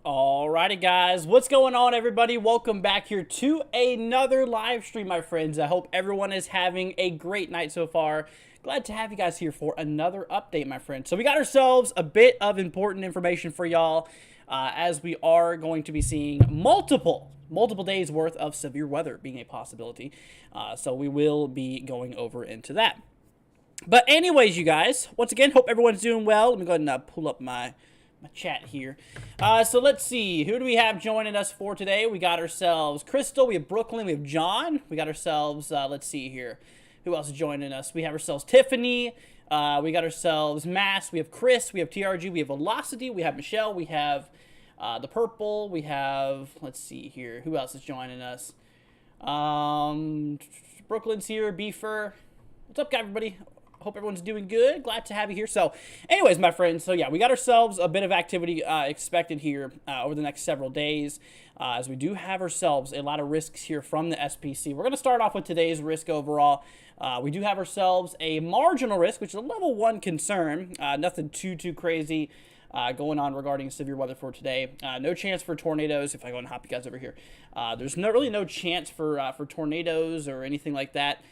Alrighty guys, what's going on everybody? Welcome back here to another live stream, my friends. I hope everyone is having a great night so far. Glad to have you guys here for another update, my friends. So we got ourselves a bit of important information for y'all as we are going to be seeing multiple days worth of severe weather being a possibility. So we will be going over into that. But anyways, you guys, once again, hope everyone's doing well. Let me go ahead and pull up my chat here. So let's see. Who do we have joining us for today? We got ourselves Crystal. We have Brooklyn. We have John. We got ourselves, let's see here. Who else is joining us? We have ourselves Tiffany. We got ourselves Mass. We have Chris. We have TRG. We have Velocity. We have Michelle. We have the Purple. We have, let's see here. Who else is joining us? Brooklyn's here. Beefer. What's up, everybody? Hope everyone's doing good. Glad to have you here. So, anyways, my friends, so yeah, we got ourselves a bit of activity expected here over the next several days, as we do have ourselves a lot of risks here from the SPC. We're going to start off with today's risk overall. We do have ourselves a marginal risk, which is a level 1 concern. Nothing too crazy going on regarding severe weather for today. No chance for tornadoes. If I go and hop you guys over here, there's really no chance for tornadoes or anything like that.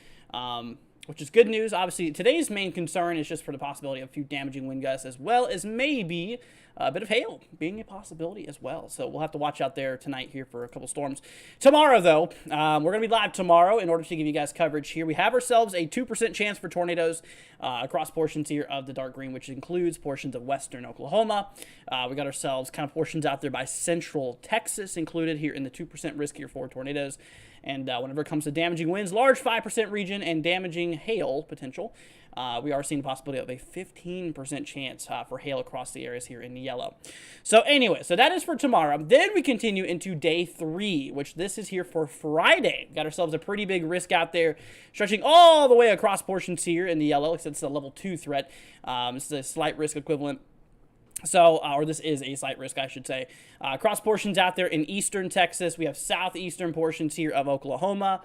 Which is good news. Obviously, today's main concern is just for the possibility of a few damaging wind gusts, as well as maybe a bit of hail being a possibility as well. So we'll have to watch out there tonight here for a couple storms. Tomorrow, though, we're going to be live tomorrow in order to give you guys coverage here. We have ourselves a 2% chance for tornadoes across portions here of the dark green, which includes portions of western Oklahoma. We got ourselves kind of portions out there by central Texas included here in the 2% risk here for tornadoes. And whenever it comes to damaging winds, large 5% region, and damaging hail potential, we are seeing the possibility of a 15% chance for hail across the areas here in yellow. So anyway, so that is for tomorrow. Then we continue into day 3, which this is here for Friday. We got ourselves a pretty big risk out there, stretching all the way across portions here in the yellow, except it's a level 2 threat. This is a slight risk equivalent. So, or this is a slight risk, I should say. Cross portions out there in eastern Texas. We have southeastern portions here of Oklahoma.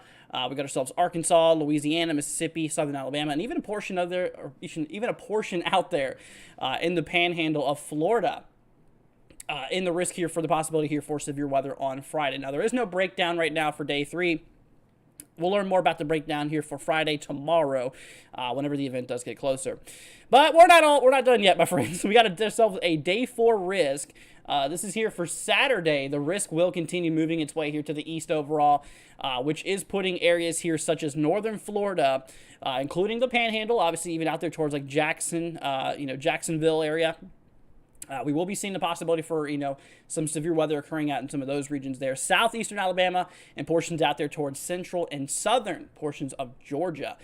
We got ourselves Arkansas, Louisiana, Mississippi, southern Alabama, and even a portion of there, or even a portion out there in the panhandle of Florida. In the risk here for the possibility here for severe weather on Friday. Now, there is no breakdown right now for day 3. We'll learn more about the breakdown here for Friday tomorrow, whenever the event does get closer. But we're not done yet, my friends. We got ourselves a day 4 risk. This is here for Saturday. The risk will continue moving its way here to the east overall, which is putting areas here such as northern Florida, including the Panhandle, obviously even out there towards like Jackson, Jacksonville area. We will be seeing the possibility for, some severe weather occurring out in some of those regions there. Southeastern Alabama and portions out there towards central and southern portions of Georgia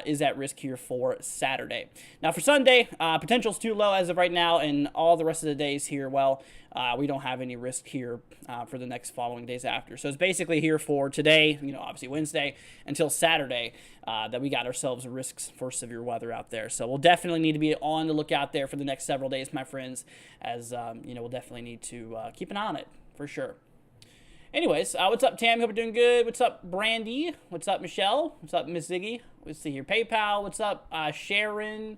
is at risk here for Saturday. Now for Sunday, potential's too low as of right now, and all the rest of the days here, well, we don't have any risk here for the next following days after. So it's basically here for today, obviously Wednesday, until Saturday, that we got ourselves risks for severe weather out there. So we'll definitely need to be on the lookout there for the next several days, my friends, as, we'll definitely need to keep an eye on it for sure. Anyways, what's up, Tam? Hope you're doing good. What's up, Brandy? What's up, Michelle? What's up, Miss Ziggy? Let's see here. PayPal. What's up, Sharon?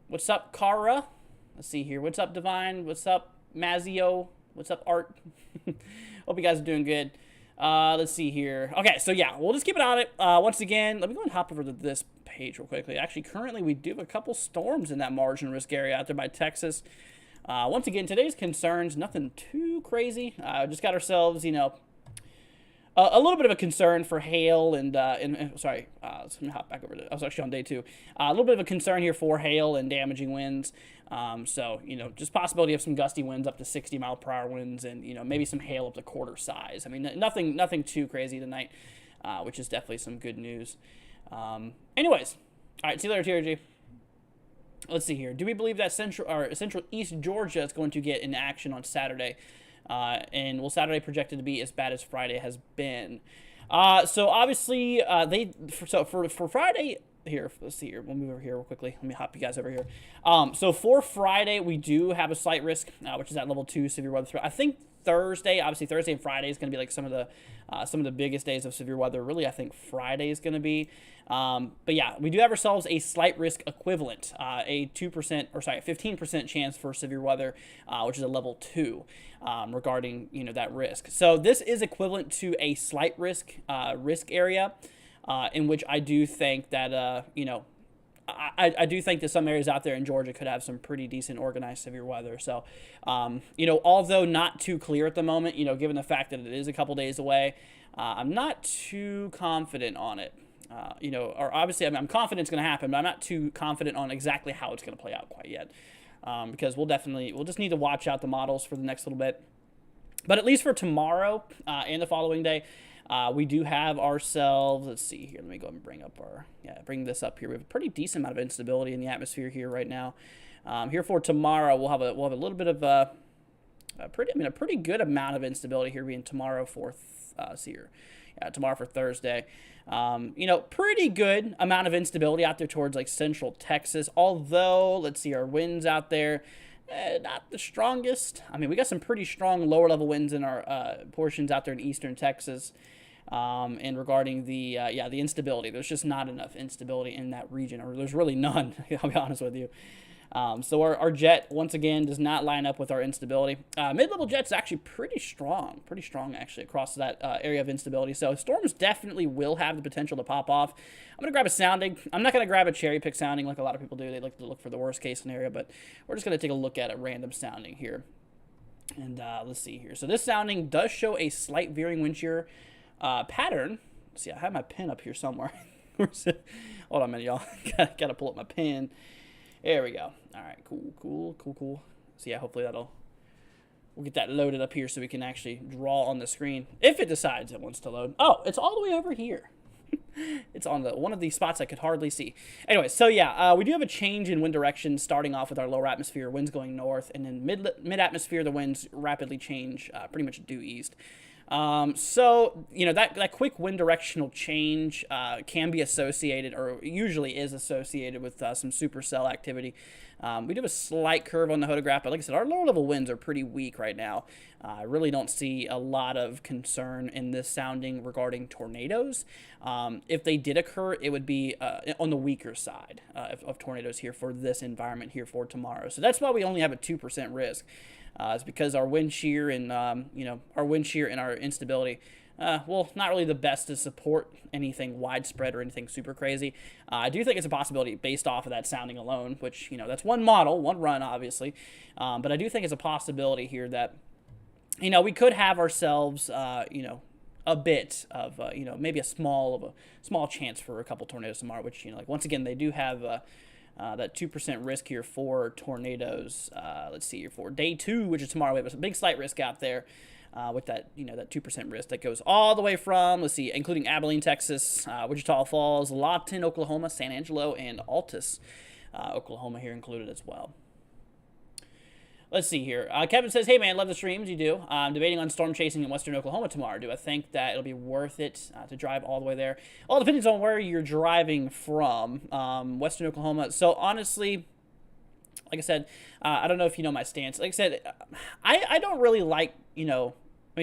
What's up, Cara? Let's see here. What's up, Divine? What's up, Mazio? What's up, Art? Hope you guys are doing good. Let's see here. Okay, so yeah, we'll just keep it on it. Once again, let me go and hop over to this page real quickly. Actually, currently we do have a couple storms in that margin risk area out there by Texas. Once again, today's concerns, nothing too crazy. Just got ourselves, a little bit of a concern for hail and sorry, let me hop back over to, I was actually on day 2. A little bit of a concern here for hail and damaging winds. So, just possibility of some gusty winds up to 60 mile per hour winds and, maybe some hail up to quarter size. I mean, nothing too crazy tonight, which is definitely some good news. Anyways, all right, see you later, TRG. Let's see here. Do we believe that central East Georgia is going to get in action on Saturday? And will Saturday projected to be as bad as Friday has been? So obviously, for Friday here, let's see here. We'll move over here real quickly. Let me hop you guys over here. So for Friday, we do have a slight risk, which is at level 2 severe weather threat. I think Thursday and Friday is going to be like some of the biggest days of severe weather. Really, I think Friday is going to be. But yeah, we do have ourselves a slight risk equivalent, a 15% chance for severe weather, which is a level 2, regarding, that risk. So this is equivalent to a slight risk area, in which I do think that, I do think that some areas out there in Georgia could have some pretty decent organized severe weather. So, although not too clear at the moment, given the fact that it is a couple days away, I'm not too confident on it. Or obviously I'm confident it's going to happen, but I'm not too confident on exactly how it's going to play out quite yet. Because we'll just need to watch out the models for the next little bit. But at least for tomorrow and the following day, we do have ourselves, let's see here, let me go ahead and bring this up here. We have a pretty decent amount of instability in the atmosphere here right now. Here for tomorrow, we'll have a little bit of a pretty good amount of instability here being tomorrow for tomorrow for Thursday. Pretty good amount of instability out there towards like central Texas. Although, let's see, our winds out there, not the strongest. I mean, we got some pretty strong lower level winds in our portions out there in eastern Texas. And regarding the instability, there's just not enough instability in that region, or there's really none. I'll be honest with you. So our jet, once again, does not line up with our instability. Mid-level jet's actually pretty strong actually across that area of instability. So storms definitely will have the potential to pop off. I'm going to grab a sounding. I'm not going to grab a cherry pick sounding like a lot of people do. They like to look for the worst case scenario, but we're just going to take a look at a random sounding here. And let's see here. So this sounding does show a slight veering wind shear pattern. Let's see, I have my pen up here somewhere. Hold on a minute, y'all. Got to pull up my pen. There we go. All right, cool. So yeah, hopefully we'll get that loaded up here so we can actually draw on the screen if it decides it wants to load. Oh, it's all the way over here. It's on one of these spots I could hardly see. Anyway, so yeah, we do have a change in wind direction starting off with our lower atmosphere, winds going north, and then mid-atmosphere, the winds rapidly change pretty much due east. So, that quick wind directional change can be associated, or usually is associated with some supercell activity. We do have a slight curve on the photograph, but like I said, our lower level winds are pretty weak right now. I really don't see a lot of concern in this sounding regarding tornadoes. If they did occur, it would be on the weaker side of tornadoes here for this environment here for tomorrow. So that's why we only have a 2% risk. It's because our wind shear and our instability, not really the best to support anything widespread or anything super crazy. I do think it's a possibility based off of that sounding alone, which, that's one model, one run, obviously. But I do think it's a possibility here that, we could have ourselves, a bit of, maybe a small chance for a couple tornadoes tomorrow, which, once again, they do have that 2% risk here for tornadoes. Let's see here for day 2, which is tomorrow. We have a big slight risk out there with that, that 2% risk that goes all the way from, let's see, including Abilene, Texas, Wichita Falls, Lawton, Oklahoma, San Angelo, and Altus, Oklahoma here included as well. Let's see here. Kevin says, hey, man, love the streams. You do. I'm debating on storm chasing in western Oklahoma tomorrow. Do I think that it'll be worth it to drive all the way there? All depends on where you're driving from, western Oklahoma. So, honestly, like I said, I don't know if you know my stance. Like I said, I don't really like,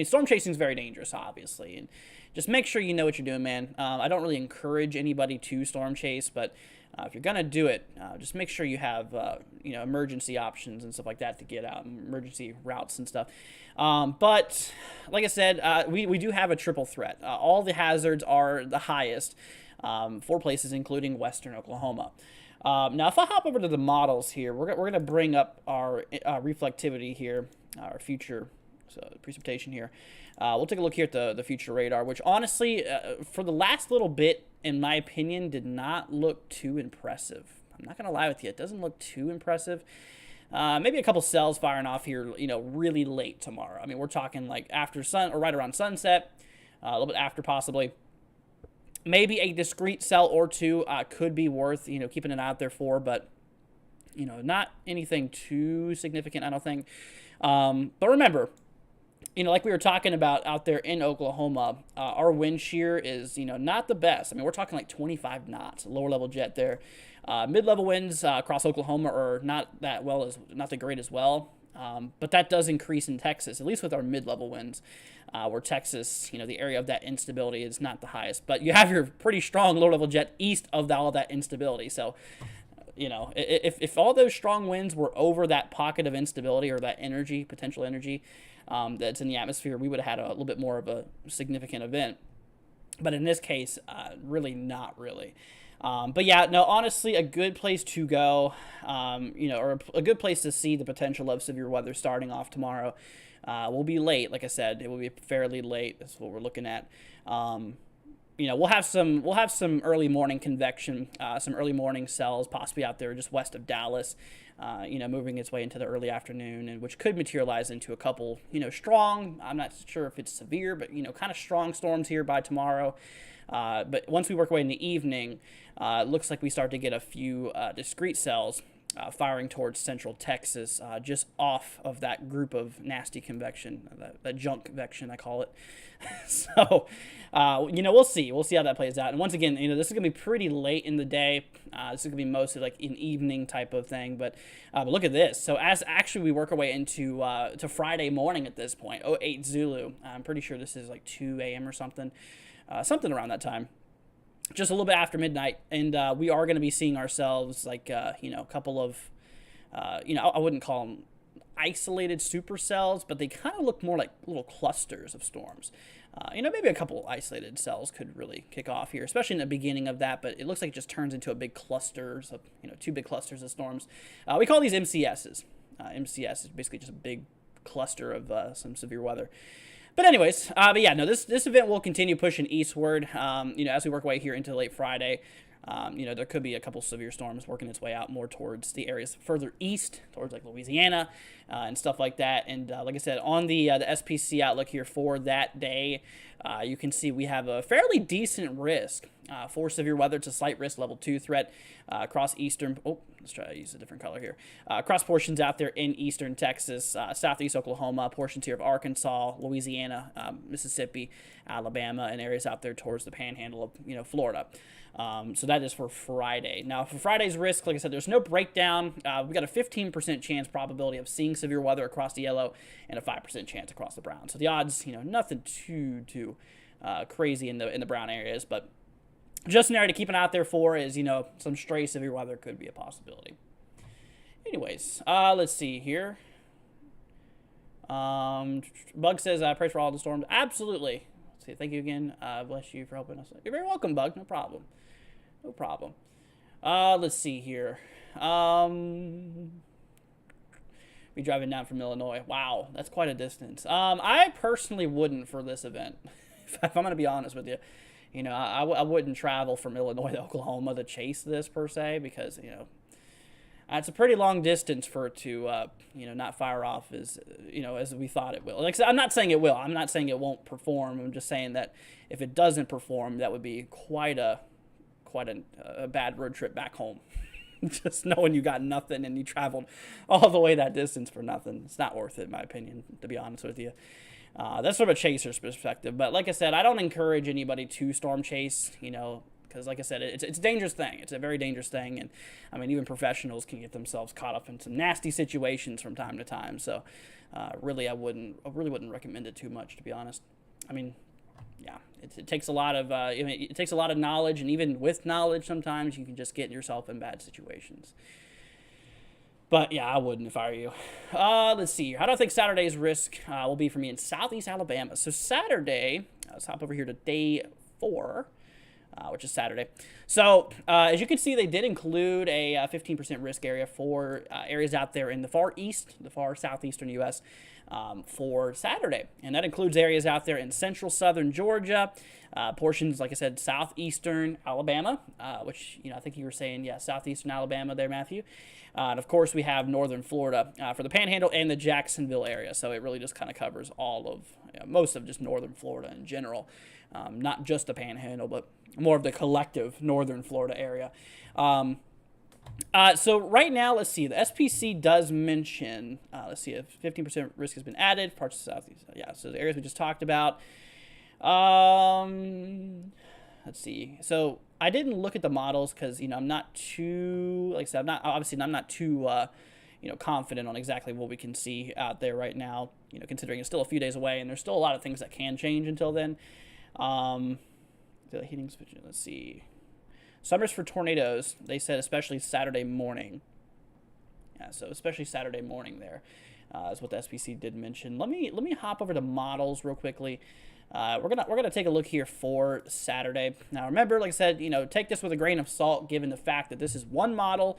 storm chasing is very dangerous, obviously. And just make sure you know what you're doing, man. I don't really encourage anybody to storm chase, but if you're going to do it, just make sure you have, emergency options and stuff like that to get out, emergency routes and stuff. But like I said, we do have a triple threat. All the hazards are the highest, 4 places, including western Oklahoma. Now, if I hop over to the models here, we're going to bring up our reflectivity here, our future precipitation here. We'll take a look here at the future radar, which honestly, for the last little bit, in my opinion, did not look too impressive. I'm not going to lie with you. It doesn't look too impressive. Maybe a couple cells firing off here, really late tomorrow. I mean, we're talking like after sun or right around sunset, a little bit after possibly. Maybe a discrete cell or two could be worth, keeping an eye out there for, but, not anything too significant, I don't think. But remember, like we were talking about out there in Oklahoma, our wind shear is, not the best. I mean, we're talking like 25 knots, lower level jet there. Mid-level winds across Oklahoma are not the great as well. But that does increase in Texas, at least with our mid-level winds, where Texas, the area of that instability is not the highest. But you have your pretty strong lower-level jet east of all that instability. So, if all those strong winds were over that pocket of instability or that energy, potential energy, that's in the atmosphere, we would have had a little bit more of a significant event. But in this case, really not really. But yeah, no, honestly, a good place to go, or a good place to see the potential of severe weather starting off tomorrow. Will be late, like I said, it will be fairly late. That's what we're looking at. We'll have some early morning convection, some early morning cells possibly out there just west of Dallas, moving its way into the early afternoon, and which could materialize into a couple, strong, I'm not sure if it's severe, but, kind of strong storms here by tomorrow. But once we work away in the evening, it looks like we start to get a few discrete cells firing towards central Texas, just off of that group of nasty convection, that junk convection, I call it. So, we'll see. We'll see how that plays out. And once again, this is going to be pretty late in the day. This is going to be mostly like an evening type of thing. But look at this. So as actually we work our way into to Friday morning at this point, 08 Zulu, I'm pretty sure this is like 2 a.m. or something. Something around that time, just a little bit after midnight, and we are going to be seeing ourselves like a couple of I wouldn't call them isolated supercells, but they kind of look more like little clusters of storms. Maybe a couple isolated cells could really kick off here, especially in the beginning of that, but it looks like it just turns into a big clusters of 2 big clusters of storms. We call these MCSs. MCS is basically just a big cluster of some severe weather. But anyways, this event will continue pushing eastward, as we work our way here into late Friday. There could be a couple severe storms working its way out more towards the areas further east, towards like Louisiana and stuff like that. And like I said, on the SPC outlook here for that day, you can see we have a fairly decent risk for severe weather. It's a slight risk level 2 threat across eastern. Let's try to use a different color here. Across portions out there in eastern Texas, southeast Oklahoma, portions here of Arkansas, Louisiana, Mississippi, Alabama, and areas out there towards the panhandle of Florida. So that is for Friday. Now, for Friday's risk, like I said, there's no breakdown. We've got a 15% chance probability of seeing severe weather across the yellow and a 5% chance across the brown. So the odds, nothing too crazy in the brown areas, but just an area to keep an eye out there for is, some stray severe weather could be a possibility. Anyways, let's see here. Bug says, praise for all the storms. Absolutely. Let's see, thank you again. Bless you for helping us. You're very welcome, Bug. No problem. No problem. Let's see here. Be driving down from Illinois. Wow, that's quite a distance. I personally wouldn't for this event. If I'm going to be honest with you. I wouldn't travel from Illinois to Oklahoma to chase this per se because, It's a pretty long distance for it to, not fire off as, as we thought it will. Like I said, I'm not saying it will. I'm not saying it won't perform. I'm just saying that if it doesn't perform, that would be quite a bad road trip back home. Just knowing you got nothing and you traveled all the way that distance for nothing. It's not worth it, in my opinion, to be honest with you. That's from a chaser's perspective. But like I said, I don't encourage anybody to storm chase, because like I said, it's a dangerous thing. It's a very dangerous thing. And I mean, even professionals can get themselves caught up in some nasty situations from time to time. So really, I really wouldn't recommend it too much, to be honest. I mean, yeah, it takes a lot of it takes a lot of knowledge, and even with knowledge, sometimes you can just get yourself in bad situations. But yeah, I wouldn't if I were you. Let's see. How do I think Saturday's risk will be for me in Southeast Alabama? So Saturday, let's hop over here to day 4, which is Saturday. So as you can see, they did include a 15% risk area for areas out there in the far east, the far southeastern U.S. For Saturday. And that includes areas out there in central southern Georgia, portions, like I said, southeastern Alabama, which, I think you were saying, yeah, southeastern Alabama there, Matthew. And of course, we have northern Florida for the Panhandle and the Jacksonville area. So it really just kind of covers all of, most of just northern Florida in general. Not just the Panhandle, but more of the collective northern Florida area. So right now, let's see. The SPC does mention, let's see, if 15% risk has been added, parts of the southeast. Yeah, so the areas we just talked about. Let's see. So I didn't look at the models because, I'm not too, like I said, I'm not too, confident on exactly what we can see out there right now, considering it's still a few days away and there's still a lot of things that can change until then. The heating, let's see. Summers for tornadoes, they said especially Saturday morning. Yeah, so especially Saturday morning there is what the SPC did mention. Let me hop over to models real quickly. We're gonna take a look here for Saturday. Now remember, like I said, take this with a grain of salt, given the fact that this is one model,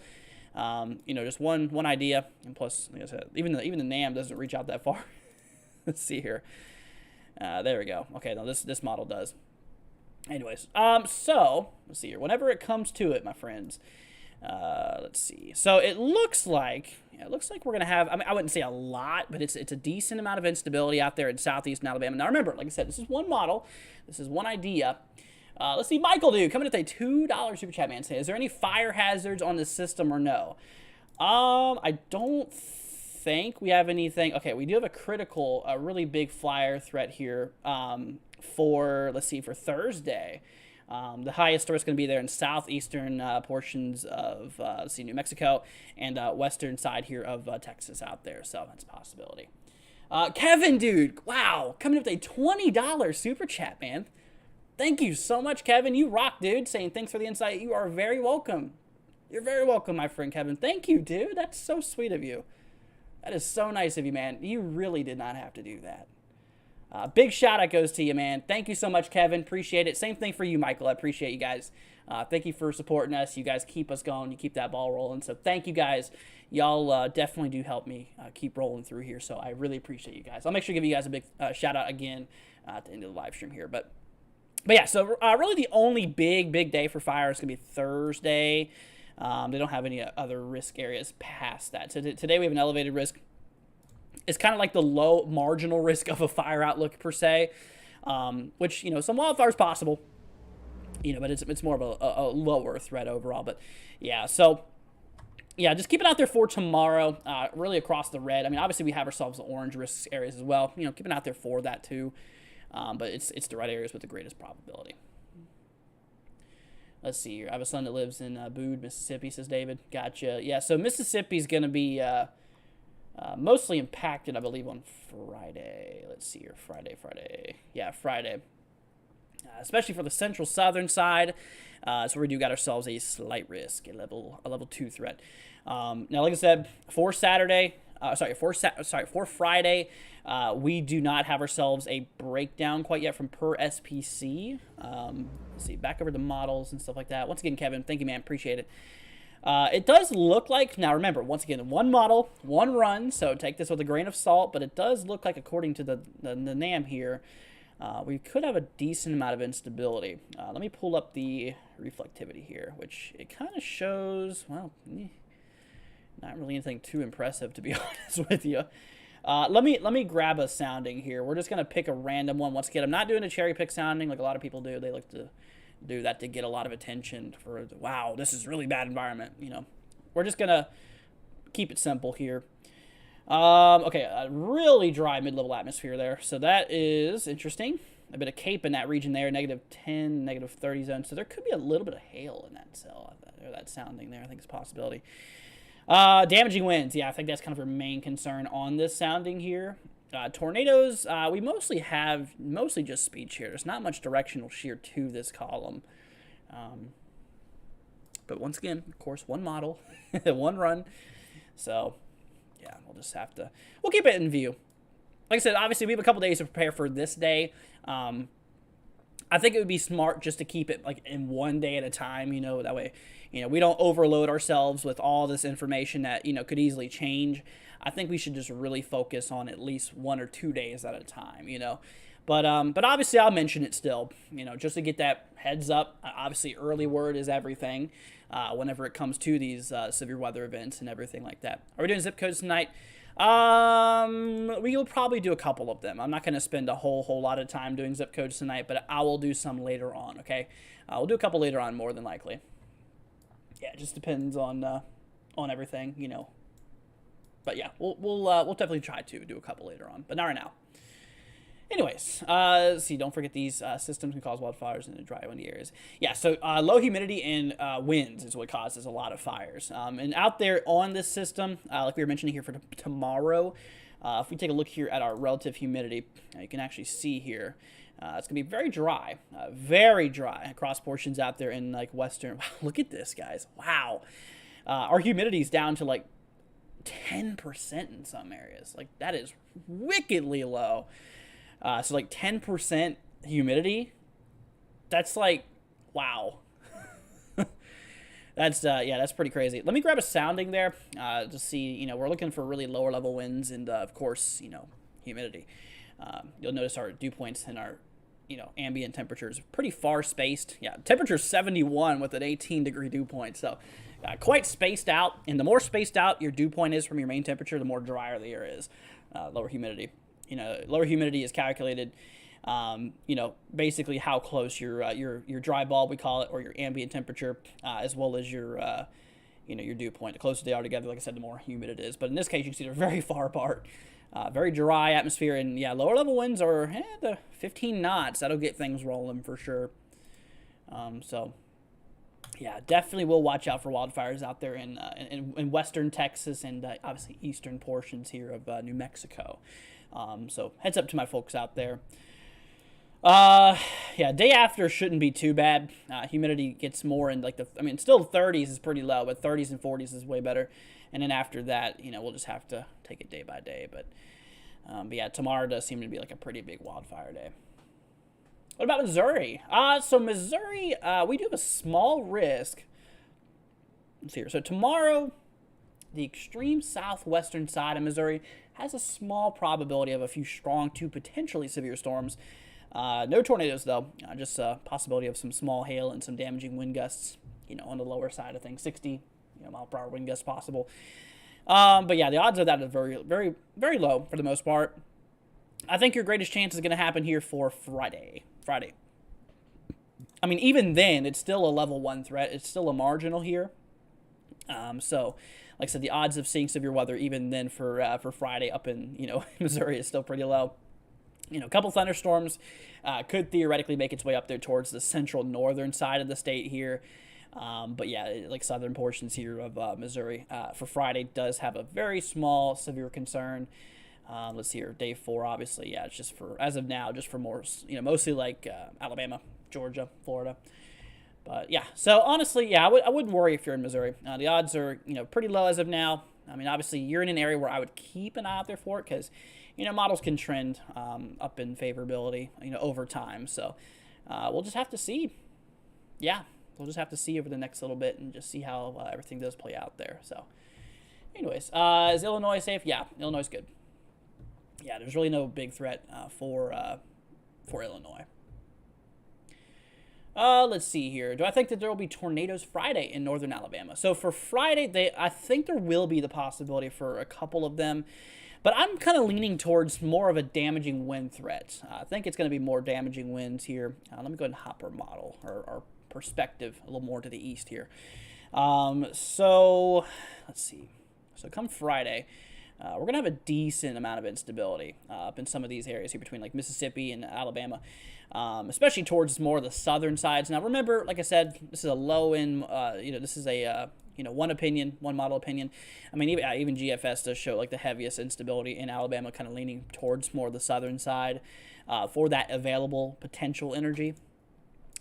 just one idea, and plus, like I said, even the NAM doesn't reach out that far. Let's see here. There we go. Okay, now this model does. Anyways, so let's see here. Whenever it comes to it, my friends, let's see. So it looks like we're gonna have. I mean, I wouldn't say a lot, but it's a decent amount of instability out there in southeastern Alabama. Now remember, like I said, this is one model, this is one idea. Let's see, Michael, dude, coming at a $2 super chat, man. Say, is there any fire hazards on the system or no? I don't think we have anything. Okay, we do have a really big flyer threat here. For Thursday. The highest risk going to be there in southeastern portions of New Mexico and western side here of Texas out there. So that's a possibility. Kevin, dude, wow, coming up with a $20 super chat, man. Thank you so much, Kevin. You rock, dude. Saying thanks for the insight. You are very welcome. You're very welcome, my friend Kevin. Thank you, dude. That's so sweet of you. That is so nice of you, man. You really did not have to do that. Big shout out goes to you, man. Thank you so much, Kevin. Appreciate it. Same thing for you, Michael. I appreciate you guys. Thank you for supporting us. You guys keep us going. You keep that ball rolling. So thank you guys. Y'all definitely do help me keep rolling through here. So I really appreciate you guys. I'll make sure to give you guys a big shout out again at the end of the live stream here. But yeah, so really the only big day for fire is going to be Thursday. They don't have any other risk areas past that. So today we have an elevated risk. It's kind of like the low marginal risk of a fire outlook per se, which, some wildfires possible, but it's more of a lower threat overall. But yeah, so yeah, just keep it out there for tomorrow, really across the red. I mean, obviously we have ourselves the orange risk areas as well, keep it out there for that too. But it's the red areas with the greatest probability. Let's see here. I have a son that lives in Boone, Mississippi, says David. Gotcha. Yeah, so Mississippi's going to be mostly impacted, I believe, on Friday. Let's see here. Friday. Yeah, Friday. Especially for the central southern side. So we do got ourselves a slight risk, a level 2 threat. Now, like I said, for Friday, we do not have ourselves a breakdown quite yet from per SPC. Let's see, back over the models and stuff like that. Once again, Kevin, thank you, man. Appreciate it. It does look like, now remember, once again, one model, one run, so take this with a grain of salt, but it does look like, according to the NAM here, we could have a decent amount of instability. Let me pull up the reflectivity here, which it kind of shows, well, Not really anything too impressive, to be honest with you. Let me grab a sounding here. We're just gonna pick a random one. Once again, I'm not doing a cherry pick sounding like a lot of people do. They like to do that to get a lot of attention for, wow, this is really bad environment. You know, we're just gonna keep it simple here. Okay, a really dry mid-level atmosphere there, so that is interesting. A bit of cape in that region there, -10, -30 zone, so there could be a little bit of hail in that cell, or that sounding there. I think it's a possibility. Damaging winds, yeah, I think that's kind of our main concern on this sounding here. Tornadoes, we mostly have just speed shear. There's not much directional shear to this column. But once again, of course, one model, one run. So, yeah, we'll just have to, we'll keep it in view. Like I said, obviously, we have a couple days to prepare for this day. I think it would be smart just to keep it like in one day at a time, you know, that way, you know, we don't overload ourselves with all this information that, you know, could easily change. I think we should just really focus on at least 1 or 2 days at a time, you know. But obviously I'll mention it still, you know, just to get that heads up. Obviously early word is everything whenever it comes to these severe weather events and everything like that. Are we doing zip codes tonight? We will probably do a couple of them. I'm not going to spend a whole lot of time doing zip codes tonight, but I will do some later on, okay? We'll do a couple later on, more than likely. Yeah, it just depends on everything, you know. But yeah, we'll definitely try to do a couple later on, but not right now. Anyways, let's see, don't forget these systems can cause wildfires in the dry, windy areas. Yeah, so low humidity and winds is what causes a lot of fires. And out there on this system, like we were mentioning here for tomorrow, if we take a look here at our relative humidity, you can actually see here, it's going to be very dry across portions out there in like western. Wow, look at this, guys. Wow. Our humidity is down to like 10% in some areas. Like, that is wickedly low. So like 10% humidity, that's like, wow. That's, yeah, that's pretty crazy. Let me grab a sounding there to see, you know, we're looking for really lower level winds and, of course, you know, humidity. You'll notice our dew points and our, you know, ambient temperatures pretty far spaced. Yeah, temperature 71 with an 18-degree dew point. So quite spaced out. And the more spaced out your dew point is from your main temperature, the more drier the air is, lower humidity. You know, lower humidity is calculated, you know, basically how close your dry bulb, we call it, or your ambient temperature, as well as your, you know, your dew point. The closer they are together, like I said, the more humid it is. But in this case, you can see they're very far apart. Very dry atmosphere, and yeah, lower level winds are the 15 knots. That'll get things rolling for sure. So, yeah, definitely will watch out for wildfires out there in western Texas and obviously eastern portions here of New Mexico. So heads up to my folks out there. Yeah, day after shouldn't be too bad. Humidity gets more in like still 30s is pretty low, but 30s and 40s is way better. And then after that, you know, we'll just have to take it day by day. But yeah, tomorrow does seem to be like a pretty big wildfire day. What about Missouri? So Missouri, we do have a small risk. Let's see here. So tomorrow, the extreme southwestern side of Missouri has a small probability of a few strong to potentially severe storms. No tornadoes, though. Just a possibility of some small hail and some damaging wind gusts, you know, on the lower side of things. 60 mile per hour wind gusts possible. But yeah, the odds of that are very, very, very low for the most part. I think your greatest chance is going to happen here for Friday. I mean, even then, it's still a level 1 threat. It's still a marginal here. So, like I said, the odds of seeing severe weather even then for Friday up in, you know, Missouri is still pretty low. You know, a couple thunderstorms could theoretically make its way up there towards the central northern side of the state here. But yeah, like southern portions here of Missouri for Friday does have a very small severe concern. Let's see here, day 4, obviously, yeah, it's just for, as of now, just for more, you know, mostly like Alabama, Georgia, Florida. But yeah, so honestly, yeah, I wouldn't worry if you're in Missouri. The odds are, you know, pretty low as of now. I mean, obviously, you're in an area where I would keep an eye out there for it because, you know, models can trend up in favorability, you know, over time. So we'll just have to see. Yeah, we'll just have to see over the next little bit and just see how everything does play out there. So anyways, is Illinois safe? Yeah, Illinois is good. Yeah, there's really no big threat for Illinois. Let's see here. Do I think that there will be tornadoes Friday in northern Alabama? So for Friday, I think there will be the possibility for a couple of them, but I'm kind of leaning towards more of a damaging wind threat. I think it's going to be more damaging winds here. Let me go ahead and hop our model or our perspective a little more to the east here. So let's see. So come Friday, we're going to have a decent amount of instability up in some of these areas here between like Mississippi and Alabama, especially towards more of the southern sides. Now, remember, like I said, this is a low end, this is a, one opinion, one model opinion. I mean, even GFS does show like the heaviest instability in Alabama, kind of leaning towards more the southern side for that available potential energy.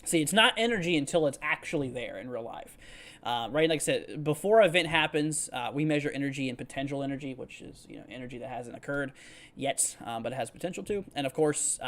See, it's not energy until it's actually there in real life. Right, like I said, before an event happens, we measure energy and potential energy, which is energy that hasn't occurred yet, but it has potential to. And of course,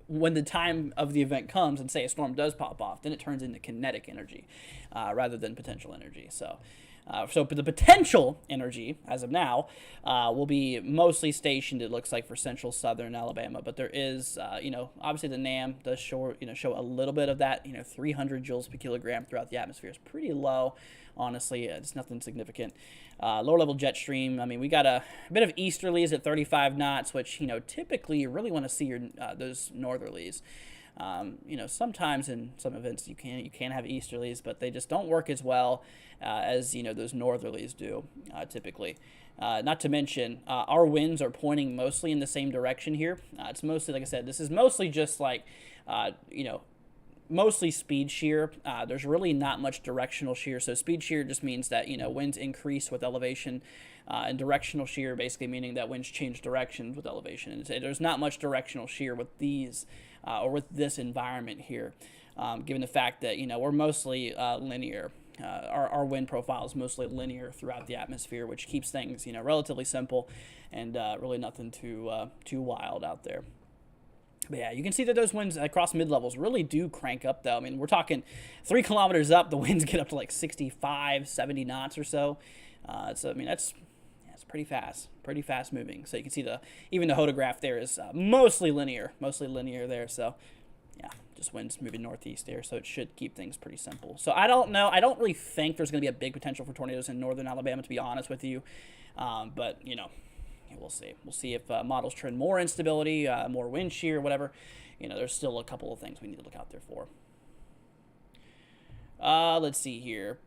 when the time of the event comes, and say a storm does pop off, then it turns into kinetic energy rather than potential energy. So the potential energy, as of now, will be mostly stationed, it looks like, for central southern Alabama. But there is, obviously the NAM does show a little bit of that. 300 joules per kilogram throughout the atmosphere is pretty low. Honestly, it's nothing significant. Lower level jet stream, I mean, we got a bit of easterlies at 35 knots, which, typically you really want to see those northerlies. Sometimes in some events you can have easterlies, but they just don't work as well as those northerlies do typically. Not to mention, our winds are pointing mostly in the same direction here. It's mostly, like I said, this is mostly just like mostly speed shear. There's really not much directional shear. So speed shear just means that winds increase with elevation, and directional shear basically meaning that winds change directions with elevation. And there's not much directional shear with these or with this environment here, given the fact that we're mostly linear. Our wind profile is mostly linear throughout the atmosphere, which keeps things relatively simple and really nothing too wild out there. But yeah, you can see that those winds across mid-levels really do crank up, though. I mean, we're talking 3 kilometers up, the winds get up to like 65, 70 knots or so. So, I mean, that's pretty fast moving. So you can see even the photograph there is mostly linear there. So, yeah, just winds moving northeast there. So it should keep things pretty simple. So I don't know. I don't really think there's going to be a big potential for tornadoes in northern Alabama, to be honest with you. But, we'll see. We'll see if models trend more instability, more wind shear, whatever. There's still a couple of things we need to look out there for. Let's see here.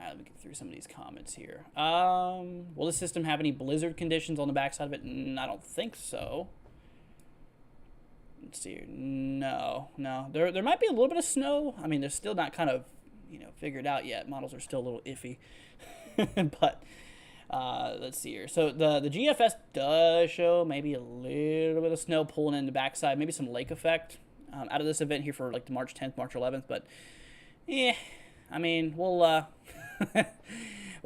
Let me get through some of these comments here. Will the system have any blizzard conditions on the backside of it? I don't think so. Let's see here. No. There might be a little bit of snow. I mean, they're still not kind of, figured out yet. Models are still a little iffy. But let's see here. So the GFS does show maybe a little bit of snow pulling in the backside, maybe some lake effect out of this event here for like the March 10th, March 11th. But I mean, we'll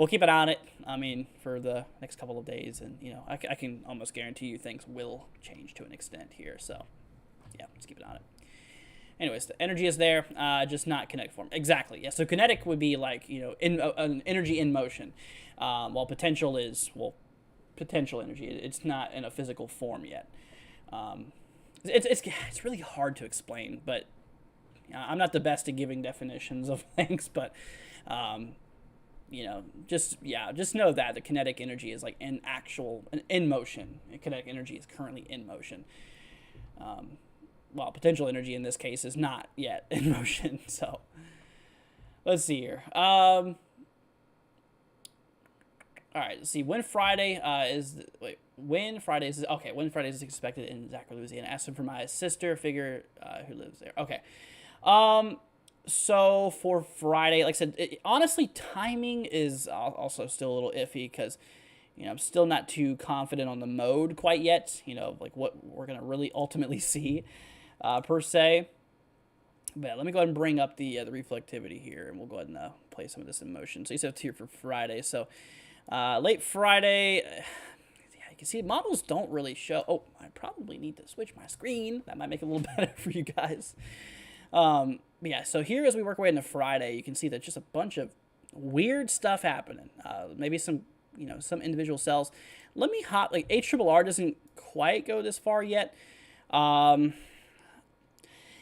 keep an eye on it. I mean, for the next couple of days, and I can almost guarantee you things will change to an extent here. So yeah, let's keep an eye on it. Anyways, the energy is there, just not kinetic form. Exactly. Yeah. So kinetic would be like an energy in motion, while potential is potential energy. It's not in a physical form yet. It's really hard to explain, but I'm not the best at giving definitions of things. But just know that the kinetic energy is like in motion. Kinetic energy is currently in motion. Well, potential energy in this case is not yet in motion. So let's see here. All right, let's see. When Friday is expected in Zachary, Louisiana. Asked him for my sister figure who lives there. Okay. So for Friday, like I said, honestly, timing is also still a little iffy because I'm still not too confident on the mode quite yet. Like what we're gonna really ultimately see. Per se. But let me go ahead and bring up the reflectivity here, and we'll go ahead and play some of this in motion. So you said it's here for Friday. So late Friday, yeah, you can see models don't really show. Oh, I probably need to switch my screen. That might make it a little better for you guys. But yeah, so here as we work our way into Friday, you can see that just a bunch of weird stuff happening. Maybe some individual cells. Let me like HRRR doesn't quite go this far yet.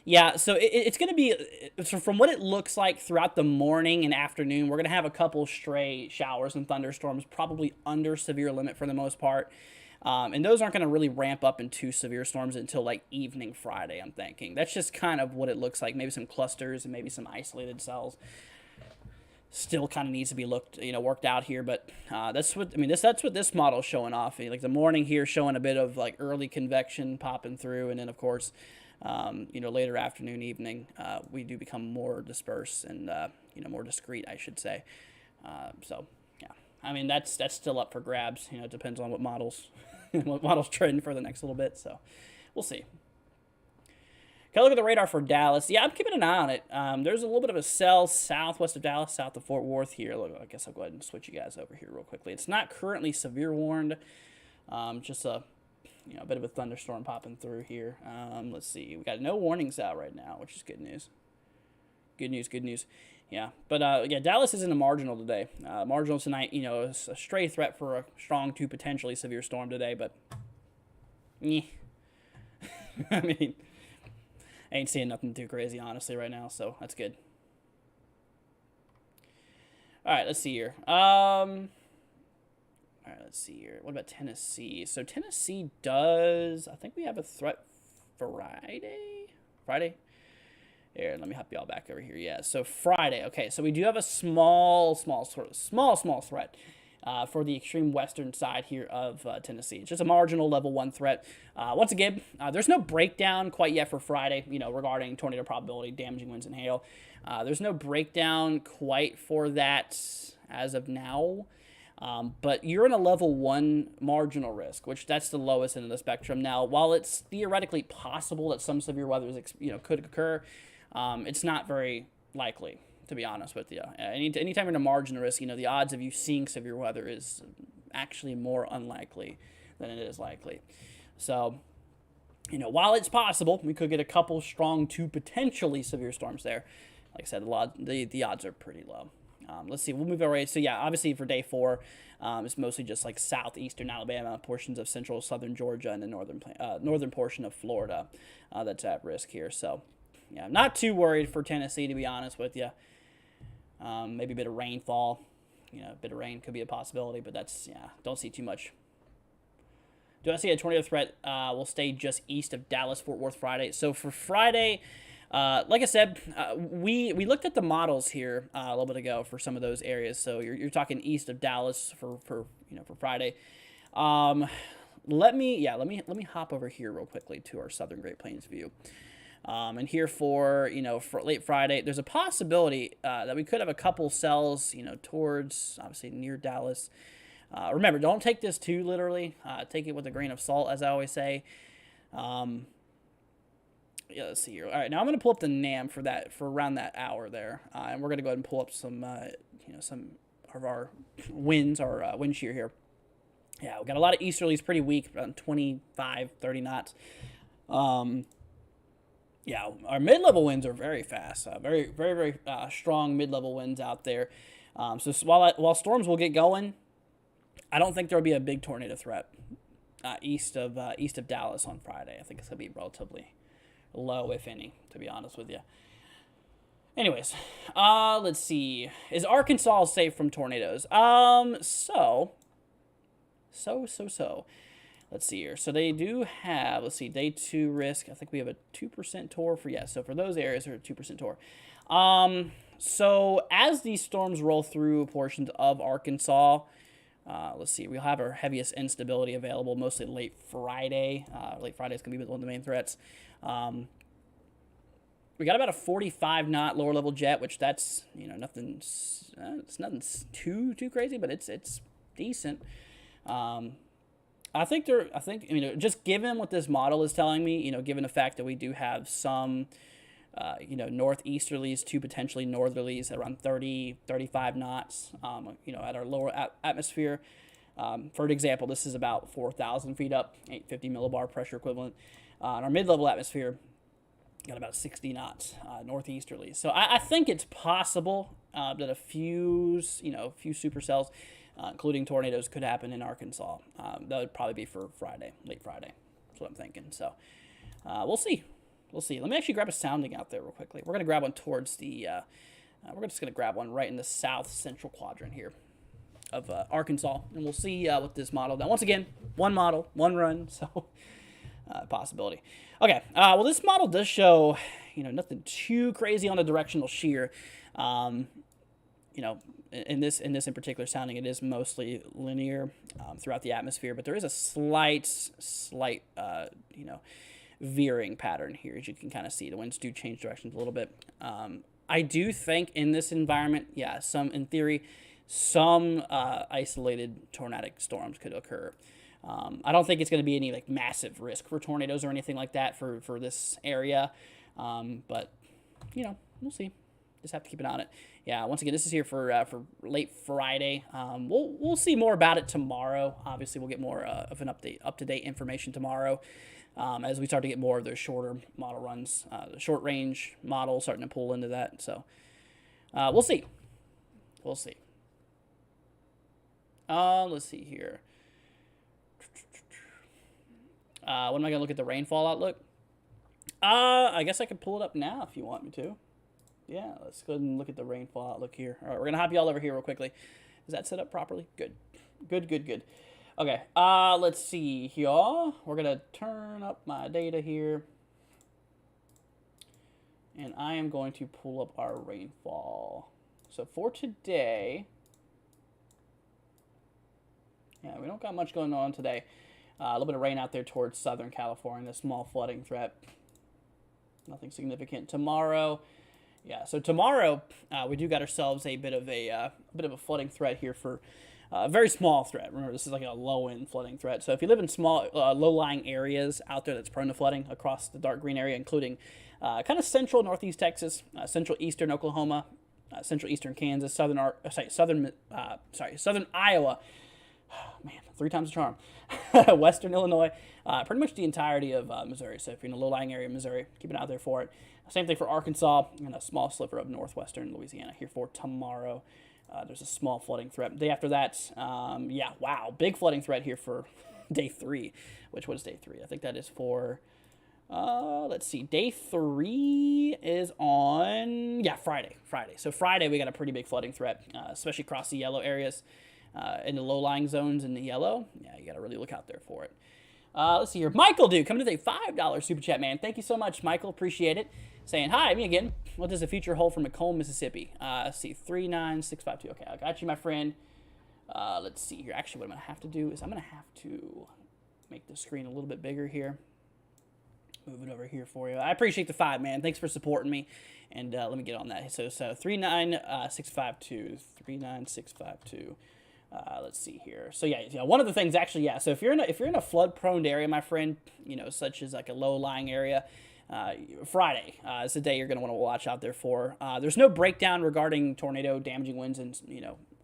Yeah, so it's going to be, so from what it looks like throughout the morning and afternoon, we're going to have a couple stray showers and thunderstorms, probably under severe limit for the most part. And those aren't going to really ramp up into severe storms until like evening Friday, I'm thinking. That's just kind of what it looks like. Maybe some clusters and maybe some isolated cells. Still kind of needs to be worked out here, but that's what I mean. That's what this model's showing off. Like the morning here showing a bit of like early convection popping through, and then of course, later afternoon, evening, we do become more dispersed and more discrete, I should say. So yeah, I mean that's still up for grabs. It depends on what models what models trend for the next little bit. So we'll see. Okay, look at the radar for Dallas. Yeah, I'm keeping an eye on it. There's a little bit of a cell southwest of Dallas, south of Fort Worth here. Look, I guess I'll go ahead and switch you guys over here real quickly. It's not currently severe warned. Just a bit of a thunderstorm popping through here. Let's see. We got no warnings out right now, which is good news. Good news. Yeah, but Dallas is in a marginal today. Marginal tonight, is a stray threat for a strong to potentially severe storm today, but I mean, I ain't seeing nothing too crazy, honestly, right now, so that's good. All right, let's see here. What about Tennessee? So Tennessee does, I think we have a threat Friday? Here, let me hop y'all back over here. Yeah, so Friday. Okay, so we do have a small threat for the extreme western side here of Tennessee. It's just a marginal level 1 threat. Once again, there's no breakdown quite yet for Friday, regarding tornado probability, damaging winds, and hail. There's no breakdown quite for that as of now. But you're in a level 1 marginal risk, which that's the lowest end of the spectrum. Now, while it's theoretically possible that some severe weather could occur, it's not very likely, to be honest with you. Anytime you're in a marginal risk, the odds of you seeing severe weather is actually more unlikely than it is likely. So, while it's possible, we could get a couple strong to potentially severe storms there. Like I said, the odds are pretty low. Let's see, we'll move our way. So yeah, obviously for day 4, it's mostly just like southeastern Alabama, portions of central southern Georgia, and the northern portion of Florida that's at risk here. So yeah, I'm not too worried for Tennessee, to be honest with you. Maybe a bit of rainfall. A bit of rain could be a possibility, but don't see too much. Do I see a tornado threat? Will stay just east of Dallas, Fort Worth Friday. So for Friday, like I said, we looked at the models here a little bit ago for some of those areas. So you're talking east of Dallas for Friday. Let me hop over here real quickly to our Southern Great Plains view. And here for late Friday, there's a possibility that we could have a couple cells, towards obviously near Dallas. Remember, don't take this too literally. Take it with a grain of salt, as I always say. Yeah, let's see here. All right, now I'm going to pull up the NAM for around that hour there, and we're going to go ahead and pull up some of our winds, our wind shear here. Yeah, we got a lot of easterlies, pretty weak, around 25, 30 knots. Yeah, our mid-level winds are very fast, very, very, very strong mid-level winds out there. So while storms will get going, I don't think there will be a big tornado threat east of Dallas on Friday. I think it's going to be relatively low, if any, to be honest with you. Anyways, let's see. Is Arkansas safe from tornadoes? So. Let's see here. So they do have, let's see, day 2 risk. I think we have a 2% TOR for, so for those areas, are a 2% TOR. So as these storms roll through portions of Arkansas, let's see, we'll have our heaviest instability available mostly late Friday. Late Friday is going to be one of the main threats. We got about a 45 knot lower level jet, which that's, nothing, it's nothing too crazy, but it's decent. I think, just given what this model is telling me, given the fact that we do have some, northeasterlies to potentially northerlies at around 30, 35 knots, at our lower atmosphere. For example, this is about 4,000 feet up, 850 millibar pressure equivalent. In our mid-level atmosphere, got about 60 knots northeasterlies. So I think it's possible that a few supercells, including tornadoes, could happen in Arkansas. That would probably be for Friday, late Friday. That's what I'm thinking. So we'll see. We'll see. Let me actually grab a sounding out there real quickly. We're going to grab one towards the, we're just going to grab one right in the south central quadrant here of Arkansas. And we'll see what this model does. Once again, one model, one run, so possibility. Okay, well, this model does show, nothing too crazy on the directional shear. In this in particular sounding, it is mostly linear throughout the atmosphere, but there is a slight, veering pattern here, as you can kind of see. The winds do change directions a little bit. I do think in this environment, in theory, some isolated tornadic storms could occur. I don't think it's going to be any like massive risk for tornadoes or anything like that for this area, but we'll see. Just have to keep an eye on it. Yeah, once again, this is here for late Friday. We'll see more about it tomorrow. Obviously, we'll get more of an up-to-date information tomorrow as we start to get more of those shorter model runs, the short-range model starting to pull into that. So we'll see. We'll see. Let's see here. When am I going to look at the rainfall outlook? I guess I could pull it up now if you want me to. Yeah, let's go ahead and look at the rainfall outlook here. All right, we're going to hop you all over here real quickly. Is that set up properly? Good. Good. Okay, let's see here. We're going to turn up my data here. And I am going to pull up our rainfall. So for today, we don't got much going on today. A little bit of rain out there towards Southern California, a small flooding threat. Nothing significant. Tomorrow, so tomorrow we do got ourselves a bit of a flooding threat here for a very small threat. Remember, this is like a low-end flooding threat. So if you live in small, low-lying areas out there that's prone to flooding across the dark green area, including kind of central northeast Texas, central eastern Oklahoma, central eastern Kansas, southern Iowa. Man, 3 times the charm. Western Illinois, pretty much the entirety of Missouri. So if you're in a low-lying area of Missouri, keep an eye out there for it. Same thing for Arkansas and a small sliver of northwestern Louisiana here for tomorrow. There's a small flooding threat. Day after that, big flooding threat here for day 3. What is day 3? I think that is for, let's see, day 3 is on, Friday. So Friday we got a pretty big flooding threat, especially across the yellow areas. In the low-lying zones in the yellow, you got to really look out there for it. Let's see here. Michael, dude, coming to the $5 super chat, man. Thank you so much, Michael. Appreciate it. Saying, hi, me again. What does the future hold for Macomb, Mississippi? Let's see, 39652. Okay, I got you, my friend. Let's see here. Actually, what I'm going to have to do is I'm going to have to make the screen a little bit bigger here. Move it over here for you. I appreciate the 5, man. Thanks for supporting me. And let me get on that. So 39652. 39652. Let's see here. So one of the things actually, so if you're in a flood prone area, my friend, such as like a low lying area, Friday is the day you're going to want to watch out there for. There's no breakdown regarding tornado damaging winds and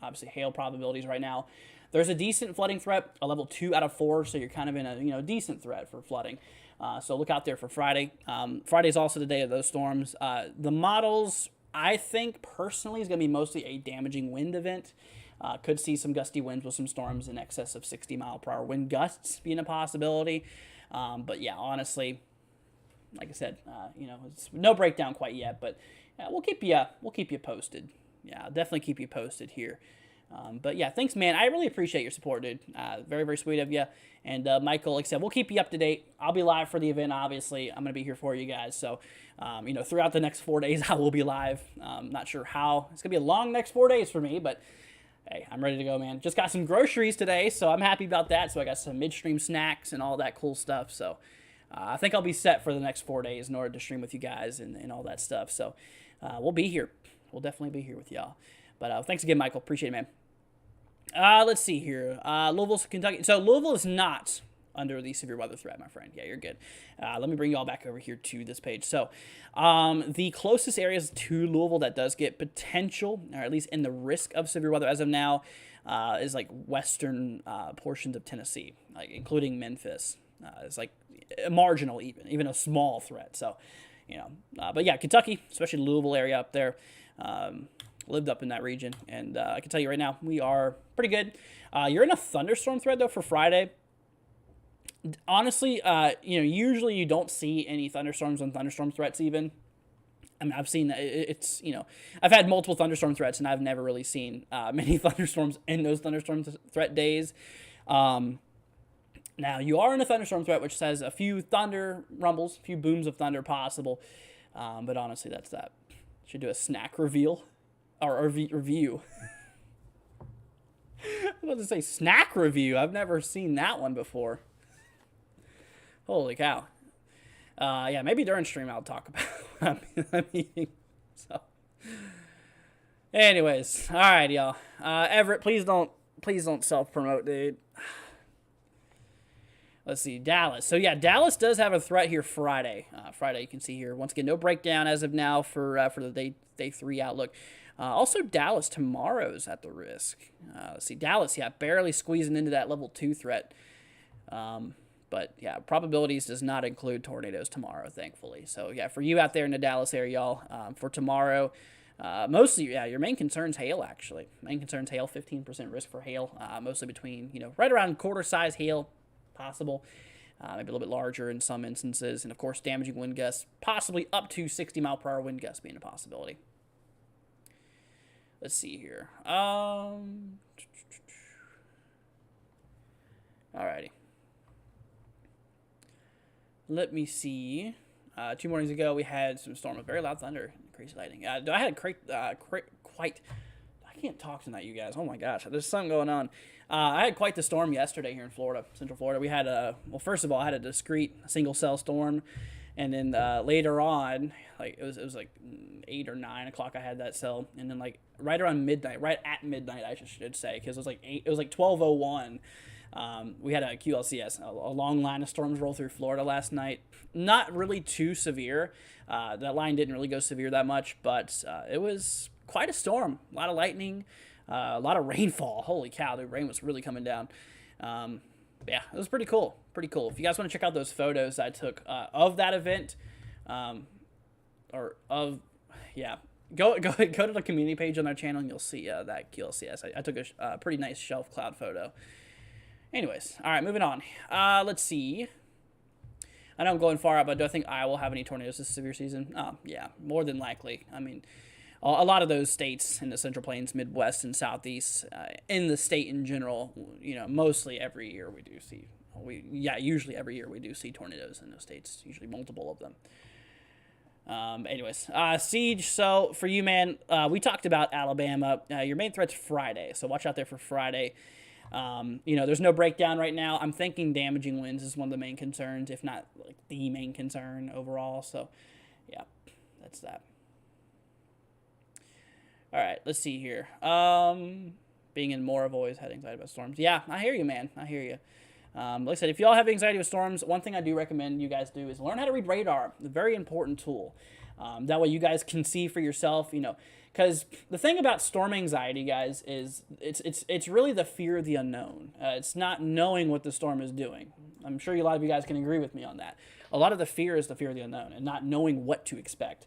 obviously hail probabilities right now. There's a decent flooding threat, a level 2 out of 4, so you're kind of in a decent threat for flooding. So look out there for Friday. Friday is also the day of those storms. The models, I think personally, is going to be mostly a damaging wind event. Could see some gusty winds with some storms in excess of 60-mile-per-hour wind gusts being a possibility. But honestly, like I said, it's no breakdown quite yet. But we'll keep you posted. I'll definitely keep you posted here. But thanks, man. I really appreciate your support, dude. Very, very sweet of you. And Michael, like I said, we'll keep you up to date. I'll be live for the event, obviously. I'm going to be here for you guys. So, throughout the next 4 days, I will be live. Not sure how. It's going to be a long next 4 days for me, but hey, I'm ready to go, man. Just got some groceries today, so I'm happy about that. So I got some midstream snacks and all that cool stuff. So I think I'll be set for the next 4 days in order to stream with you guys and all that stuff. So we'll be here. We'll definitely be here with y'all. But thanks again, Michael. Appreciate it, man. Let's see here. Louisville, Kentucky. So Louisville is not under the severe weather threat, my friend. You're good. Let me bring you all back over here to this page. So the closest areas to Louisville that does get potential, or at least in the risk of severe weather as of now, is like western portions of Tennessee, like including Memphis. It's like a marginal, even a small threat. So, but Kentucky, especially Louisville area up there, lived up in that region. And I can tell you right now, we are pretty good. You're in a thunderstorm threat, though, for Friday. Honestly, usually you don't see any thunderstorms on thunderstorm threats even. I mean, I've seen it's, I've had multiple thunderstorm threats, and I've never really seen many thunderstorms in those thunderstorm threat days. Now, you are in a thunderstorm threat, which says a few thunder rumbles, a few booms of thunder possible. But honestly, that's that. Should do a snack reveal or review. I was about to say snack review. I've never seen that one before. Holy cow. Yeah, maybe during stream I'll talk about what I'm eating. So, anyways, all right, y'all. Everett, please don't self-promote, dude. Let's see, Dallas. So yeah, Dallas does have a threat here Friday. Friday, you can see here. Once again, no breakdown as of now for the day 3 outlook. Also, Dallas tomorrow's at the risk. Let's see, Dallas, yeah, barely squeezing into that level 2 threat. But yeah, probabilities does not include tornadoes tomorrow, thankfully. So yeah, for you out there in the Dallas area, y'all, for tomorrow, mostly, yeah, your main concern's hail, actually. Main concern's hail, 15% risk for hail, mostly between, right around quarter-size hail possible, maybe a little bit larger in some instances, and of course, damaging wind gusts, possibly up to 60-mile-per-hour wind gusts being a possibility. Let's see here. Alrighty. Let me see. 2 mornings ago, we had some storm with very loud thunder and crazy lightning. I had quite... I can't talk tonight, you guys. Oh, my gosh. There's something going on. I had quite the storm yesterday here in Florida, Central Florida. We had well, first of all, I had a discrete single-cell storm. And then later on, like it was like 8 or 9 o'clock, I had that cell. And then like right around midnight, right at midnight, I should say, because it was like 12:01. We had a QLCS, a long line of storms roll through Florida last night. Not really too severe. That line didn't really go severe that much, but it was quite a storm. A lot of lightning, a lot of rainfall. Holy cow, the rain was really coming down. Yeah, it was pretty cool. Pretty cool. If you guys want to check out those photos I took of that event, go to the community page on our channel and you'll see that QLCS. I took a pretty nice shelf cloud photo. Anyways, all right, moving on. Let's see. I know I'm going far out, but do I think Iowa will have any tornadoes this severe season? Yeah, more than likely. I mean, a lot of those states in the Central Plains, Midwest, and Southeast, in the state in general, mostly every year we do see, usually every year we do see tornadoes in those states, usually multiple of them. Anyways, Siege, so for you, man, we talked about Alabama. Your main threat's Friday, so watch out there for Friday. There's no breakdown right now. I'm thinking damaging winds is one of the main concerns, if not like the main concern overall. So, yeah, that's that. All right, let's see here. Being in more, I've always had anxiety about storms. Yeah, I hear you, man. I hear you. Like I said, if y'all have anxiety with storms, one thing I do recommend you guys do is learn how to read radar. A very important tool. That way you guys can see for yourself, because the thing about storm anxiety, guys, is it's really the fear of the unknown. It's not knowing what the storm is doing. I'm sure a lot of you guys can agree with me on that. A lot of the fear is the fear of the unknown and not knowing what to expect.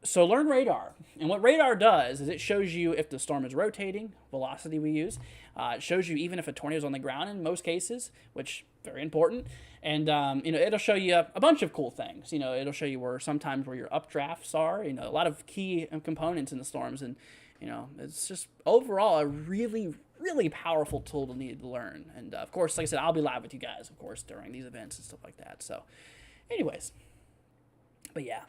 So learn radar. And what radar does is it shows you if the storm is rotating, velocity we use. It shows you even if a tornado is on the ground in most cases, which very important. And, it'll show you a bunch of cool things. It'll show you where your updrafts are, a lot of key components in the storms. And, it's just overall a really, really powerful tool to need to learn. And, of course, like I said, I'll be live with you guys, of course, during these events and stuff like that. So, anyways. But, yeah.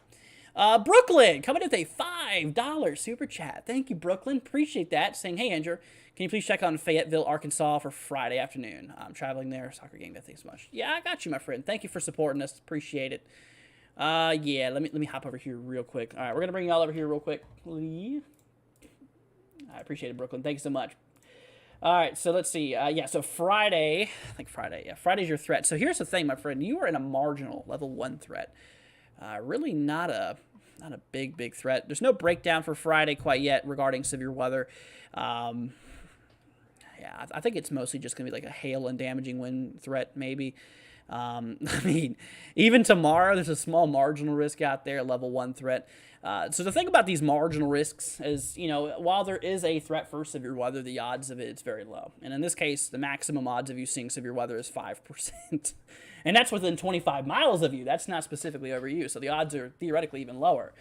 Brooklyn coming with a $5 super chat. Thank you, Brooklyn. Appreciate that. Saying, hey, Andrew, can you please check on Fayetteville, Arkansas for Friday afternoon? I'm traveling there. Soccer game. Thanks so much. Yeah, I got you, my friend. Thank you for supporting us. Appreciate it. Yeah, let me hop over here real quick. All right, we're going to bring y'all over here real quick. I appreciate it, Brooklyn. Thanks so much. All right, so let's see. So Friday, Friday's your threat. So here's the thing, my friend. You are in a marginal level 1 threat. Really not a big threat. There's no breakdown for Friday quite yet regarding severe weather. I think it's mostly just going to be like a hail and damaging wind threat maybe. I mean, even tomorrow, there's a small marginal risk out there, level 1 threat. So the thing about these marginal risks is, while there is a threat for severe weather, the odds of it's very low. And in this case, the maximum odds of you seeing severe weather is 5%. And that's within 25 miles of you. That's not specifically over you. So the odds are theoretically even lower.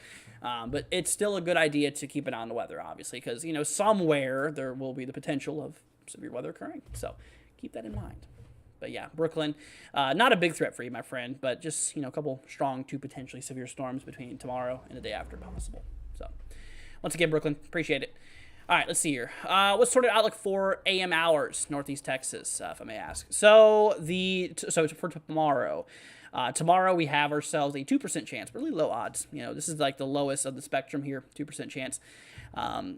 But it's still a good idea to keep an eye on the weather, obviously, because, somewhere there will be the potential of severe weather occurring. So keep that in mind. But yeah, Brooklyn, not a big threat for you, my friend, but just, a couple strong to potentially severe storms between tomorrow and the day after possible. So once again, Brooklyn, appreciate it. All right, let's see here. What's sort of outlook for AM hours, Northeast Texas, if I may ask. So for tomorrow, tomorrow we have ourselves a 2% chance, really low odds. This is like the lowest of the spectrum here, 2% chance.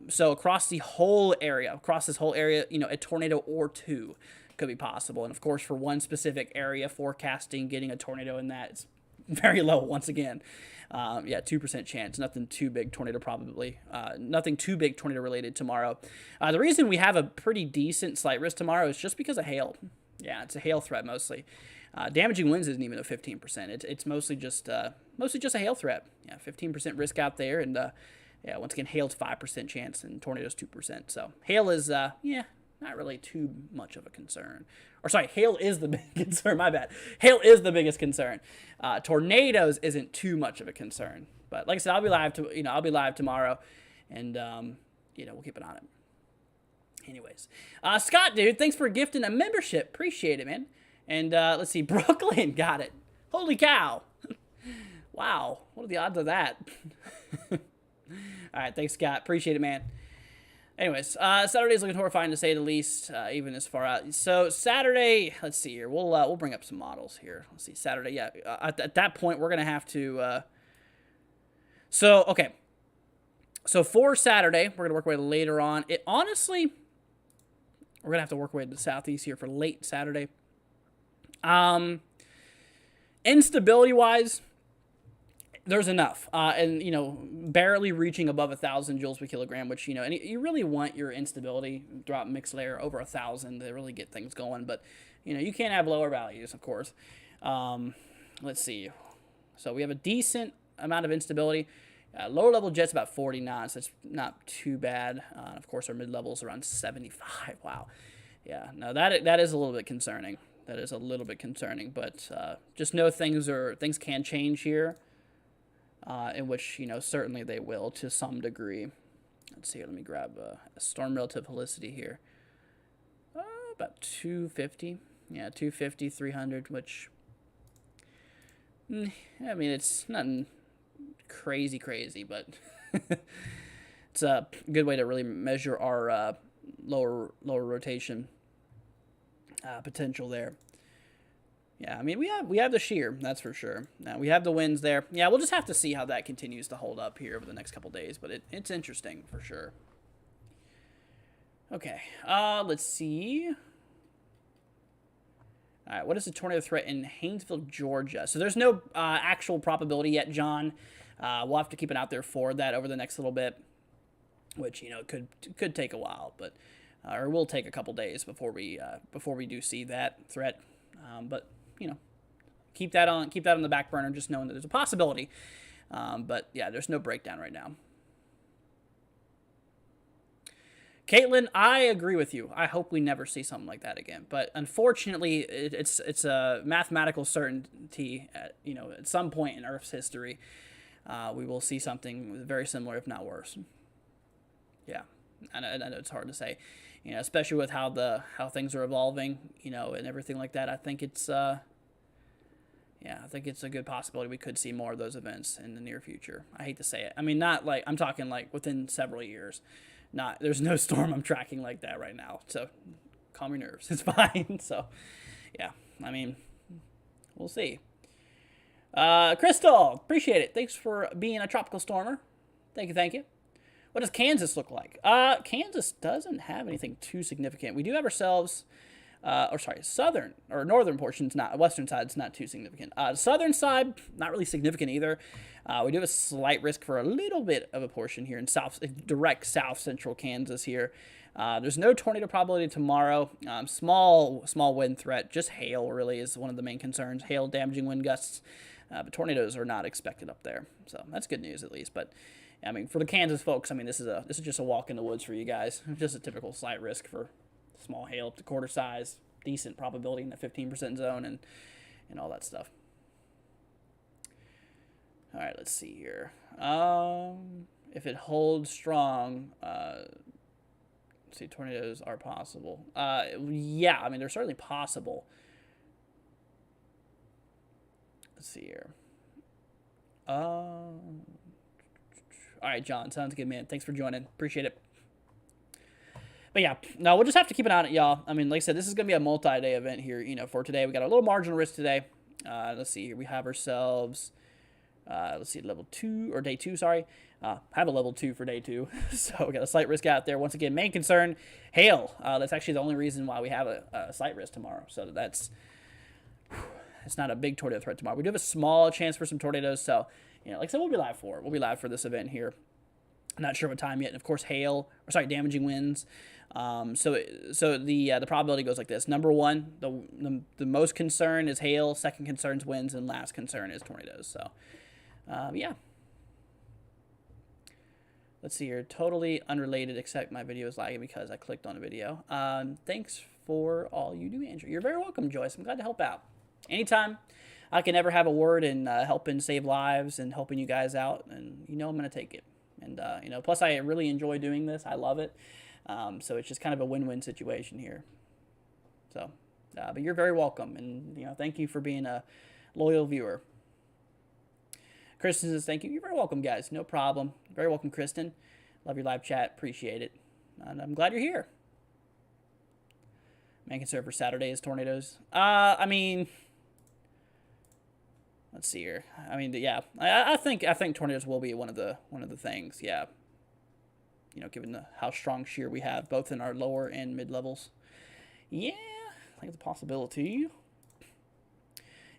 So across this whole area, a tornado or two could be possible. And of course, for one specific area, forecasting getting a tornado in that is very low once again. 2% chance. Nothing too big tornado probably. Nothing too big tornado related tomorrow. The reason we have a pretty decent slight risk tomorrow is just because of hail. Yeah, it's a hail threat mostly. Damaging winds isn't even a 15%. It's mostly just a hail threat. 15% risk out there, and once again, hail's 5% chance and tornadoes 2%. So hail is not really too much of a concern. Or sorry, hail is the big concern. My bad. Hail is the biggest concern. Tornadoes isn't too much of a concern. But like I said, I'll be live tomorrow, and we'll keep an eye on it. Anyways, Scott, dude, thanks for gifting a membership. Appreciate it, man. And let's see, Brooklyn got it. Holy cow! Wow, what are the odds of that? All right, thanks, Scott. Appreciate it, man. Anyways, Saturday's looking horrifying to say the least, even as far out. So Saturday, let's see here. We'll bring up some models here. Let's see, Saturday. Yeah, at that point we're gonna have to. So for Saturday, we're gonna work our way later on. Honestly, we're gonna have to work our way to the southeast here for late Saturday. Instability wise, there's enough, and barely reaching above 1,000 joules per kilogram, which and you really want your instability drop mix layer over 1,000 to really get things going. But you can't have lower values, of course. Let's see. So we have a decent amount of instability. Lower level jet's about 40 knots. That's not too bad. Of course, our mid level's around 75. Wow. Yeah. No, that is a little bit concerning. That is a little bit concerning. But just know things can change here. In which, certainly they will to some degree. Let's see, let me grab a storm relative helicity here. About 250. Yeah, 250, 300, which, I mean, it's nothing crazy, but it's a good way to really measure our lower rotation potential there. Yeah, I mean, we have the shear, that's for sure. Now, we have the winds there. Yeah, we'll just have to see how that continues to hold up here over the next couple days, but it's interesting for sure. Okay, let's see. All right, what is the tornado threat in Haynesville, Georgia? So there's no actual probability yet, John. We'll have to keep an eye out there for that over the next little bit, which, could take a while, but or will take a couple days before we do see that threat. But keep that on the back burner, just knowing that there's a possibility. But yeah, there's no breakdown right now. Caitlin, I agree with you. I hope we never see something like that again. But unfortunately, it's a mathematical certainty. At some point in Earth's history, we will see something very similar, if not worse. Yeah, I know it's hard to say. Especially with how things are evolving, and everything like that. I think it's a good possibility we could see more of those events in the near future. I hate to say it. I mean, not like I'm talking like within several years. There's no storm I'm tracking like that right now. So calm your nerves. It's fine. So yeah, I mean, we'll see. Crystal, appreciate it. Thanks for being a tropical stormer. Thank you. What does Kansas look like? Kansas doesn't have anything too significant. We do have ourselves, southern or northern portions, western side's not too significant. Southern side, not really significant either. We do have a slight risk for a little bit of a portion here in direct south central Kansas here. There's no tornado probability tomorrow. Small wind threat. Just hail really is one of the main concerns. Hail, damaging wind gusts. But tornadoes are not expected up there. So that's good news at least. But I mean, for the Kansas folks, I mean, this is just a walk in the woods for you guys. Just a typical slight risk for small hail up to quarter size. Decent probability in the 15% zone and all that stuff. All right, let's see here. If it holds strong, let's see, tornadoes are possible. Yeah, I mean, they're certainly possible. Let's see here. All right, John, sounds good, man. Thanks for joining. Appreciate it. But yeah, no, we'll just have to keep an eye on it, y'all. I mean, like I said, this is going to be a multi-day event here, you know, for today. We got a little marginal risk today. Let's see here. We have ourselves, let's see, level 2, or day 2, sorry. Have a level 2 for day 2. So we got a slight risk out there. Once again, main concern, hail. That's actually the only reason why we have a slight risk tomorrow. So that's, it's not a big tornado threat tomorrow. We do have a small chance for some tornadoes. So, you know, like I said, we'll be live for it. We'll be live for this event here. I'm not sure what time yet. And of course, hail, or sorry, damaging winds. So the probability goes like this. Number 1, the most concern is hail. Second concern is winds, and last concern is tornadoes. So, yeah. Let's see here. Totally unrelated, except my video is lagging because I clicked on a video. Thanks for all you do, Andrew. You're very welcome, Joyce. I'm glad to help out. Anytime I can ever have a word in helping save lives and helping you guys out, and you know I'm going to take it. And, you know, plus I really enjoy doing this. I love it. So it's just kind of a win-win situation here. So, but you're very welcome. And, you know, thank you for being a loyal viewer. Kristen says, thank you. You're very welcome, guys. No problem. Very welcome, Kristen. Love your live chat. Appreciate it. And I'm glad you're here. Main concern for Saturday is tornadoes. I mean, let's see here. I mean, yeah, I think tornadoes will be one of the things. Yeah. You know, given how strong shear we have, both in our lower and mid levels. Yeah, I think it's a possibility.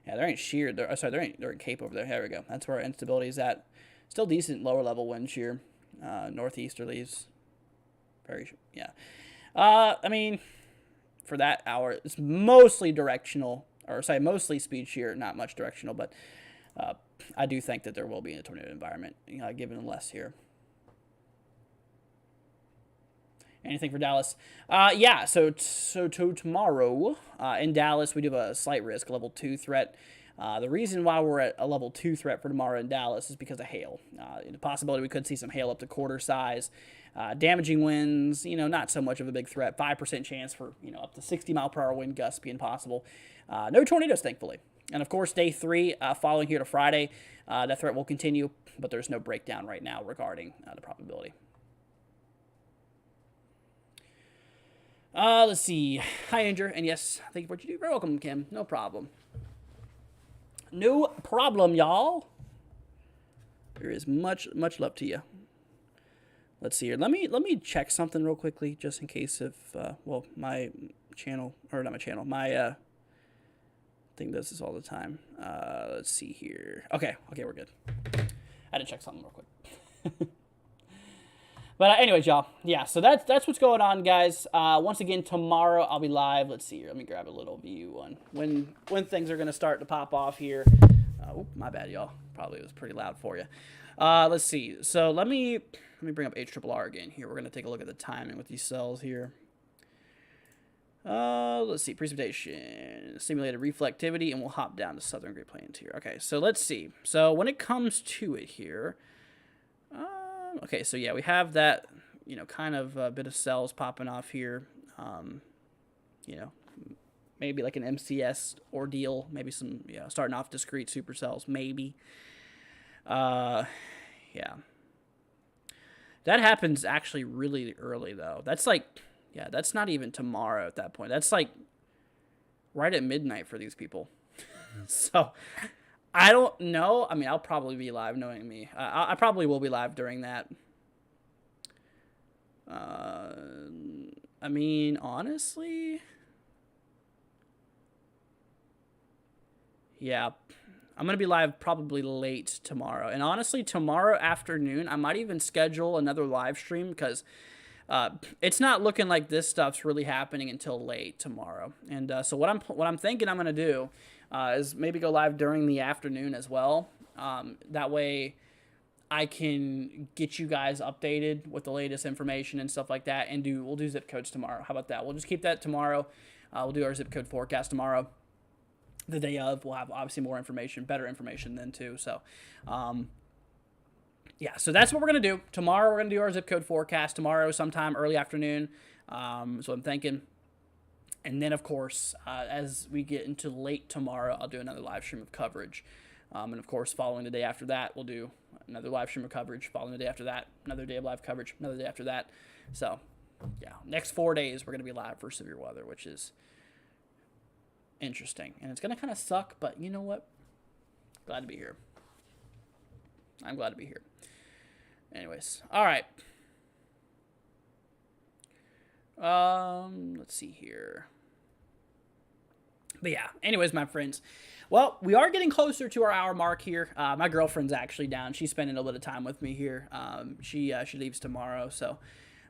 Yeah, there ain't shear. There ain't cape over there. There we go. That's where our instability is at. Still decent lower level wind shear. Northeasterlies. Yeah. I mean, for that hour, it's mostly directional, or sorry, mostly speed shear, not much directional, but I do think that there will be a tornado environment, given less here. Anything for Dallas? Yeah, so tomorrow in Dallas, we do have a slight risk, level 2 threat. The reason why we're at a level 2 threat for tomorrow in Dallas is because of hail. The possibility we could see some hail up to quarter size. Damaging winds, not so much of a big threat. 5% chance for, up to 60-mile-per-hour wind gusts being possible. No tornadoes, thankfully. And, of course, day 3, following here to Friday, that threat will continue, but there's no breakdown right now regarding the probability. Let's see. Hi, Andrew. And yes, thank you for what you do. Very welcome, Kim. No problem. No problem, y'all. There is much love to you. Let's see here. Let me check something real quickly, just in case if, well, my channel, or not my channel, my thing does this all the time. Let's see here. Okay, we're good. I had to check something real quick. But anyways, y'all, yeah, so that's what's going on, guys. Once again, tomorrow I'll be live. Let's see here. Let me grab a little view on when things are going to start to pop off here. Oh, my bad, y'all. Probably was pretty loud for you. Let's see. So let me bring up HRRR again here. We're going to take a look at the timing with these cells here. Let's see. Precipitation, simulated reflectivity, and we'll hop down to Southern Great Plains here. Okay, so let's see. So when it comes to it here... okay, so yeah, we have that, kind of a bit of cells popping off here. Maybe like an MCS ordeal, maybe some, starting off discrete supercells, maybe. Yeah. That happens actually really early, though. That's like, yeah, that's not even tomorrow at that point. That's like right at midnight for these people. So... I don't know. I mean, I'll probably be live, knowing me. I probably will be live during that. I mean, honestly... Yeah. I'm going to be live probably late tomorrow. And honestly, tomorrow afternoon, I might even schedule another live stream because it's not looking like this stuff's really happening until late tomorrow. And so what I'm thinking I'm gonna do is maybe go live during the afternoon as well. That way I can get you guys updated with the latest information and stuff like that. And we'll do zip codes tomorrow. How about that? We'll just keep that tomorrow. We'll do our zip code forecast tomorrow. The day of, we'll have obviously more information, better information then too. So, yeah, so that's what we're going to do. Tomorrow we're going to do our zip code forecast. Tomorrow sometime early afternoon. So I'm thinking. And then, of course, as we get into late tomorrow, I'll do another live stream of coverage. And, of course, following the day after that, we'll do another live stream of coverage. Following the day after that, another day of live coverage. Another day after that. So, yeah, next 4 days we're going to be live for severe weather, which is interesting. And it's going to kind of suck, but you know what? Glad to be here. I'm glad to be here. Anyways, all right. Let's see here. But yeah, anyways, my friends. Well, we are getting closer to our hour mark here. My girlfriend's actually down. She's spending a little bit of time with me here. She leaves tomorrow, so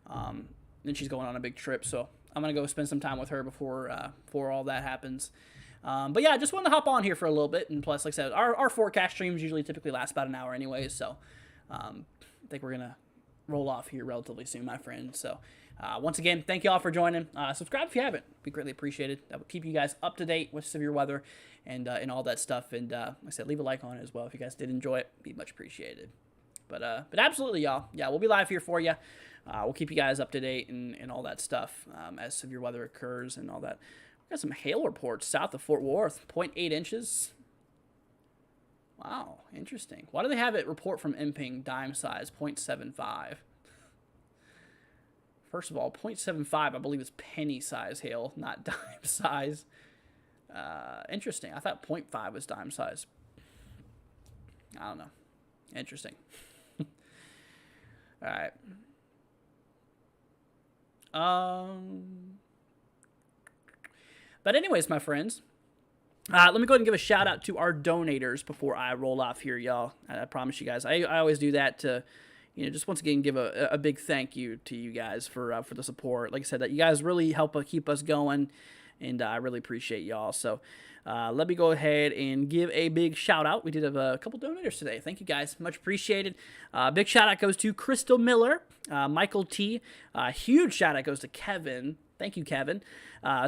then she's going on a big trip. So I'm gonna go spend some time with her before all that happens. But yeah, just wanted to hop on here for a little bit. And plus, like I said, our forecast streams typically last about an hour anyways. So I think we're going to roll off here relatively soon, my friends. So once again, thank you all for joining. Subscribe if you haven't. Be greatly appreciated. That would keep you guys up to date with severe weather and all that stuff. And like I said, leave a like on it as well if you guys did enjoy it. Be much appreciated. But absolutely, y'all. Yeah, we'll be live here for you. We'll keep you guys up to date and all that stuff as severe weather occurs and all that. Got some hail reports south of Fort Worth, 0.8 inches. Wow, interesting. Why do they have it report from Imping dime size, 0.75? First of all, 0.75 I believe is penny size hail, not dime size. Interesting. I thought 0.5 was dime size. I don't know. Interesting. All right. But anyways, my friends, let me go ahead and give a shout out to our donators before I roll off here, y'all. I promise you guys, I always do that to, just once again give a big thank you to you guys for the support. Like I said, that you guys really help keep us going, and I really appreciate y'all. So let me go ahead and give a big shout out. We did have a couple donators today. Thank you guys, much appreciated. Big shout out goes to Crystal Miller, Michael T. Huge shout out goes to Kevin. Thank you, Kevin.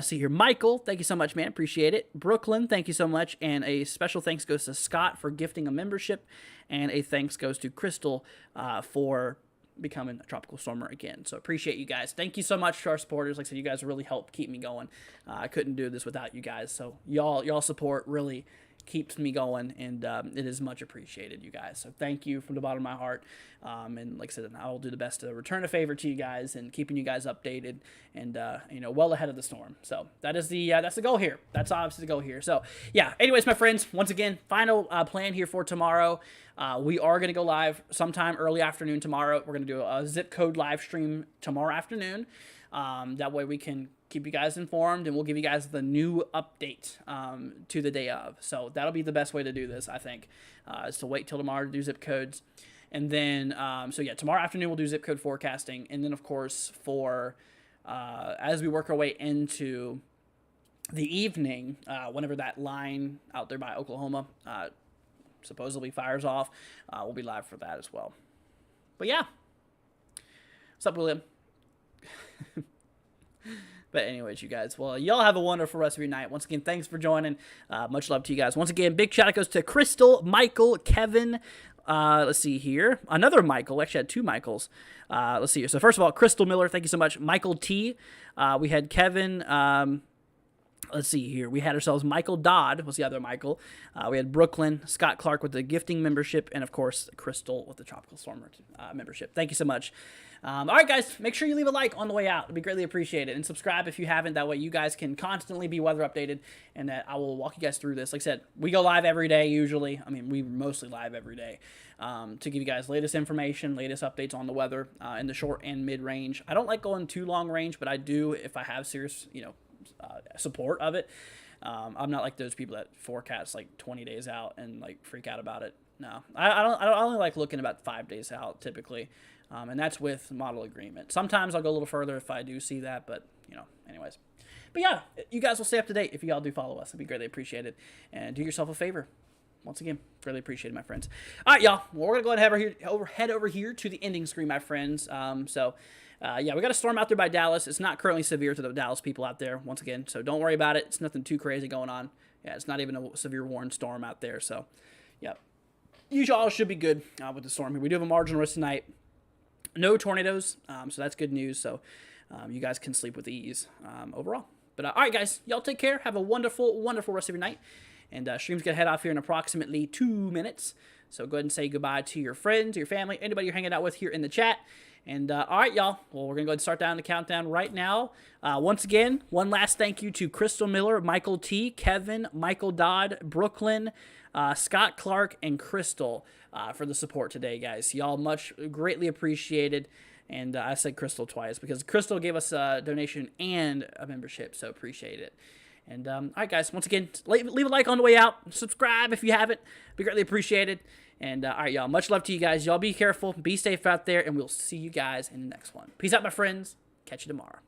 See here, Michael, thank you so much, man. Appreciate it. Brooklyn, thank you so much. And a special thanks goes to Scott for gifting a membership. And a thanks goes to Crystal for becoming a tropical stormer again. So appreciate you guys. Thank you so much to our supporters. Like I said, you guys really help keep me going. I couldn't do this without you guys. So y'all support really keeps me going, and it is much appreciated, you guys. So thank you from the bottom of my heart. And like I said, I will do the best to return a favor to you guys and keeping you guys updated and well ahead of the storm. So that's the goal here. That's obviously the goal here. So yeah. Anyways, my friends, once again, final plan here for tomorrow. We are going to go live sometime early afternoon tomorrow. We're going to do a zip code live stream tomorrow afternoon. That way we can keep you guys informed, and we'll give you guys the new update to the day of. So that'll be the best way to do this, I think, is to wait till tomorrow to do zip codes. And then, so yeah, tomorrow afternoon we'll do zip code forecasting. And then, of course, as we work our way into the evening, whenever that line out there by Oklahoma supposedly fires off, we'll be live for that as well. But yeah. What's up, William? But anyways, you guys, well, y'all have a wonderful rest of your night. Once again, thanks for joining. Much love to you guys. Once again, big shout out goes to Crystal, Michael, Kevin. Let's see here. Another Michael. Actually, I had two Michaels. Let's see here. So first of all, Crystal Miller, thank you so much. Michael T. We had Kevin. Let's see here. We had ourselves Michael Dodd was the other Michael. We had Brooklyn, Scott Clark with the gifting membership, and of course Crystal with the Tropical Stormer membership. Thank you so much. All right, guys, make sure you leave a like on the way out. It'd be greatly appreciated. And subscribe if you haven't. That way you guys can constantly be weather updated, and that I will walk you guys through this. Like I said, we go live every day usually. I mean, we mostly live every day to give you guys latest information, latest updates on the weather in the short and mid-range. I don't like going too long range, but I do if I have serious, support of it. I'm not like those people that forecast like 20 days out and like freak out about it. No, I don't. I only like looking about 5 days out typically. And that's with model agreement. Sometimes I'll go a little further if I do see that, but, anyways. But yeah, you guys will stay up to date if you all do follow us. It'd be greatly appreciated. And do yourself a favor. Once again, really appreciate it, my friends. All right, y'all. Well, we're going to go ahead and head over here to the ending screen, my friends. Yeah, we got a storm out there by Dallas. It's not currently severe to the Dallas people out there, once again. So don't worry about it. It's nothing too crazy going on. Yeah, it's not even a severe warned storm out there. So, yeah. You all should be good with the storm here. We do have a marginal risk tonight. No tornadoes, so that's good news. So you guys can sleep with ease overall. But all right, guys, y'all take care. Have a wonderful, wonderful rest of your night. And stream's going to head off here in approximately 2 minutes. So go ahead and say goodbye to your friends, your family, anybody you're hanging out with here in the chat. And all right, y'all. Well, we're going to go ahead and start down the countdown right now. Once again, one last thank you to Crystal Miller, Michael T., Kevin, Michael Dodd, Brooklyn, Scott Clark, and Crystal for the support today, guys. Y'all much greatly appreciated. And I said Crystal twice because Crystal gave us a donation and a membership, so appreciate it. And all right, guys, once again, leave a like on the way out. Subscribe if you haven't. Be greatly appreciated. And all right, y'all, much love to you guys. Y'all be careful. Be safe out there, and we'll see you guys in the next one. Peace out, my friends. Catch you tomorrow.